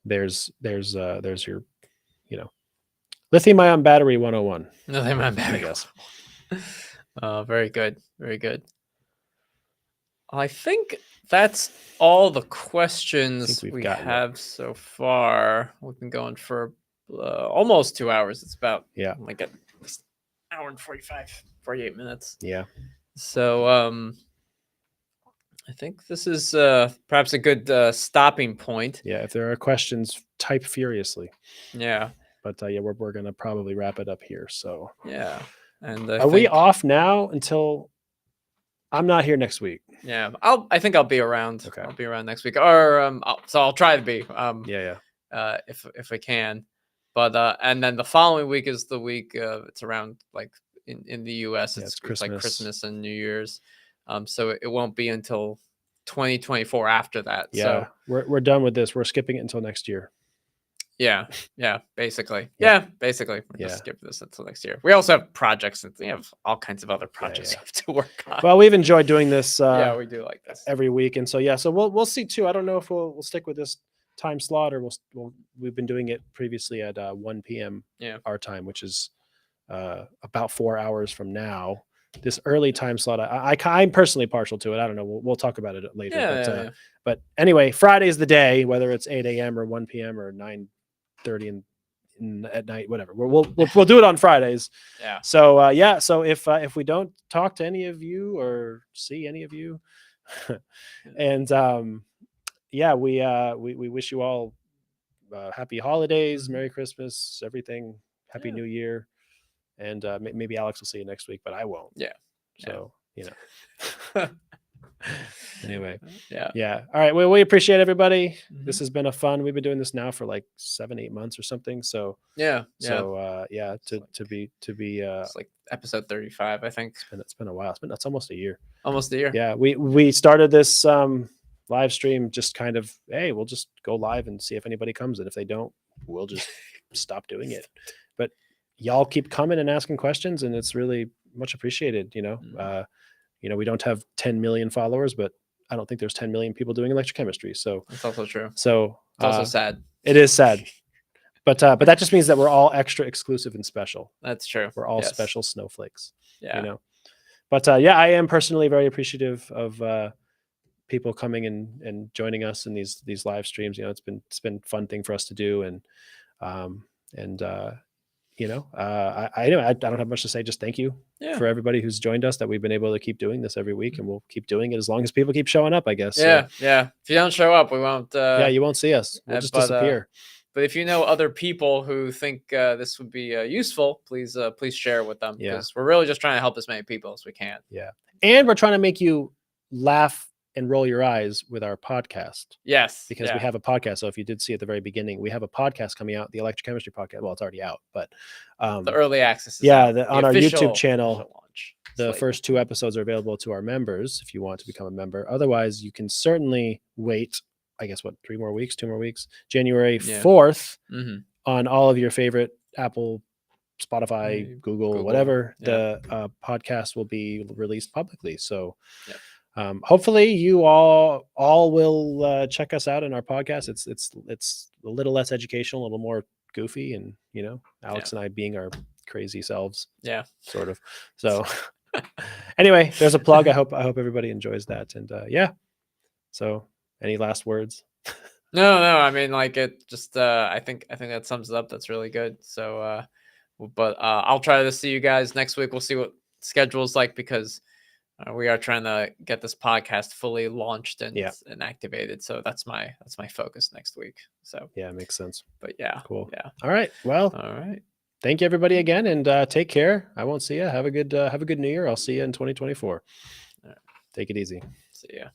S4: there's your, lithium-ion battery 101.
S3: Lithium-ion battery,
S4: I guess.
S3: Very good. Very good. I think that's all the questions we have so far. We've been going for almost 2 hours. It's about like an hour and 48 minutes.
S4: Yeah.
S3: So I think this is perhaps a good stopping point.
S4: Yeah. If there are questions, type furiously.
S3: Yeah.
S4: But we're going to probably wrap it up here. So
S3: yeah. And
S4: are we off now until I'm not here next week?
S3: Yeah, I think I'll be around.
S4: Okay.
S3: I'll be around next week, or so I'll try to be. If I can, but and then the following week is the week. It's around like in the U.S. It's
S4: Christmas.
S3: like Christmas and New Year's. So it won't be until 2024 after that.
S4: Yeah,
S3: So
S4: we're done with this. We're skipping it until next year.
S3: yeah, basically.
S4: Yeah.
S3: Basically. We're
S4: Yeah.
S3: just skip this until next year. We also have projects and we have all kinds of other projects
S4: yeah.
S3: we have to work on.
S4: Well, we've enjoyed doing this.
S3: Yeah, we do like this.
S4: every week, and so so we'll see too. I don't know if we'll stick with this time slot or we've been doing it previously at 1 p.m. our time, which is about 4 hours from now. This early time slot, I'm personally partial to it. I don't know. We'll talk about it later. But anyway, Friday is the day, whether it's 8 a.m. or 1 p.m. or 9:30 at night, whatever. We'll do it on Fridays.
S3: Yeah.
S4: So So if we don't talk to any of you or see any of you, and we wish you all happy holidays, Merry Christmas, everything, Happy New Year, and maybe Alex will see you next week, but I won't.
S3: Yeah.
S4: So anyway.
S3: Yeah.
S4: All right. Well, we appreciate everybody. This has been a fun. We've been doing this now for like 7-8 months or something. So to be
S3: it's like episode 35, I think.
S4: it's been a while. It's almost a year.
S3: Almost a year.
S4: Yeah. We started this live stream just kind of, hey, we'll just go live and see if anybody comes, and if they don't, we'll just stop doing it. But y'all keep coming and asking questions, and it's really much appreciated. We don't have 10 million followers, but I don't think there's 10 million people doing electrochemistry. So
S3: That's also true.
S4: So
S3: It's also sad.
S4: It is sad, but that just means that we're all extra exclusive and special.
S3: That's true.
S4: We're all special snowflakes.
S3: Yeah.
S4: But I am personally very appreciative of people coming and joining us in these live streams. It's been a fun thing for us to do, and I don't have much to say. Just thank you for everybody who's joined us, that we've been able to keep doing this every week, and we'll keep doing it as long as people keep showing up, I guess.
S3: Yeah. If you don't show up, we won't.
S4: You won't see us. We'll just disappear.
S3: But if you know other people who think this would be useful, please share with them, because we're really just trying to help as many people as we can.
S4: Yeah. And we're trying to make you laugh and roll your eyes with our podcast.
S3: Yes.
S4: Because we have a podcast. So if you did see at the very beginning, we have a podcast coming out, the Electrochemistry podcast. Well, it's already out, but
S3: the early access is
S4: on our YouTube channel.
S3: Launch.
S4: The first 2 episodes are available to our members if you want to become a member. Otherwise, you can certainly wait, I guess, 2 more weeks, January 4th on all of your favorite Apple, Spotify, Google, whatever. The podcast will be released publicly. So hopefully you all will check us out in our podcast. It's a little less educational, a little more goofy, and Alex and I being our crazy selves.
S3: Yeah,
S4: sort of. So anyway, there's a plug. I hope everybody enjoys that. And so any last words?
S3: No. I mean, it just I think that sums it up. That's really good. So but I'll try to see you guys next week. We'll see what schedule's like, because we are trying to get this podcast fully launched and activated. So that's my focus next week. So
S4: yeah, makes sense.
S3: But
S4: cool.
S3: Yeah.
S4: All right. Well,
S3: all right.
S4: Thank you everybody again, and take care. I won't see you. Have a good New Year. I'll see you in 2024.
S3: Right.
S4: Take it easy.
S3: See ya.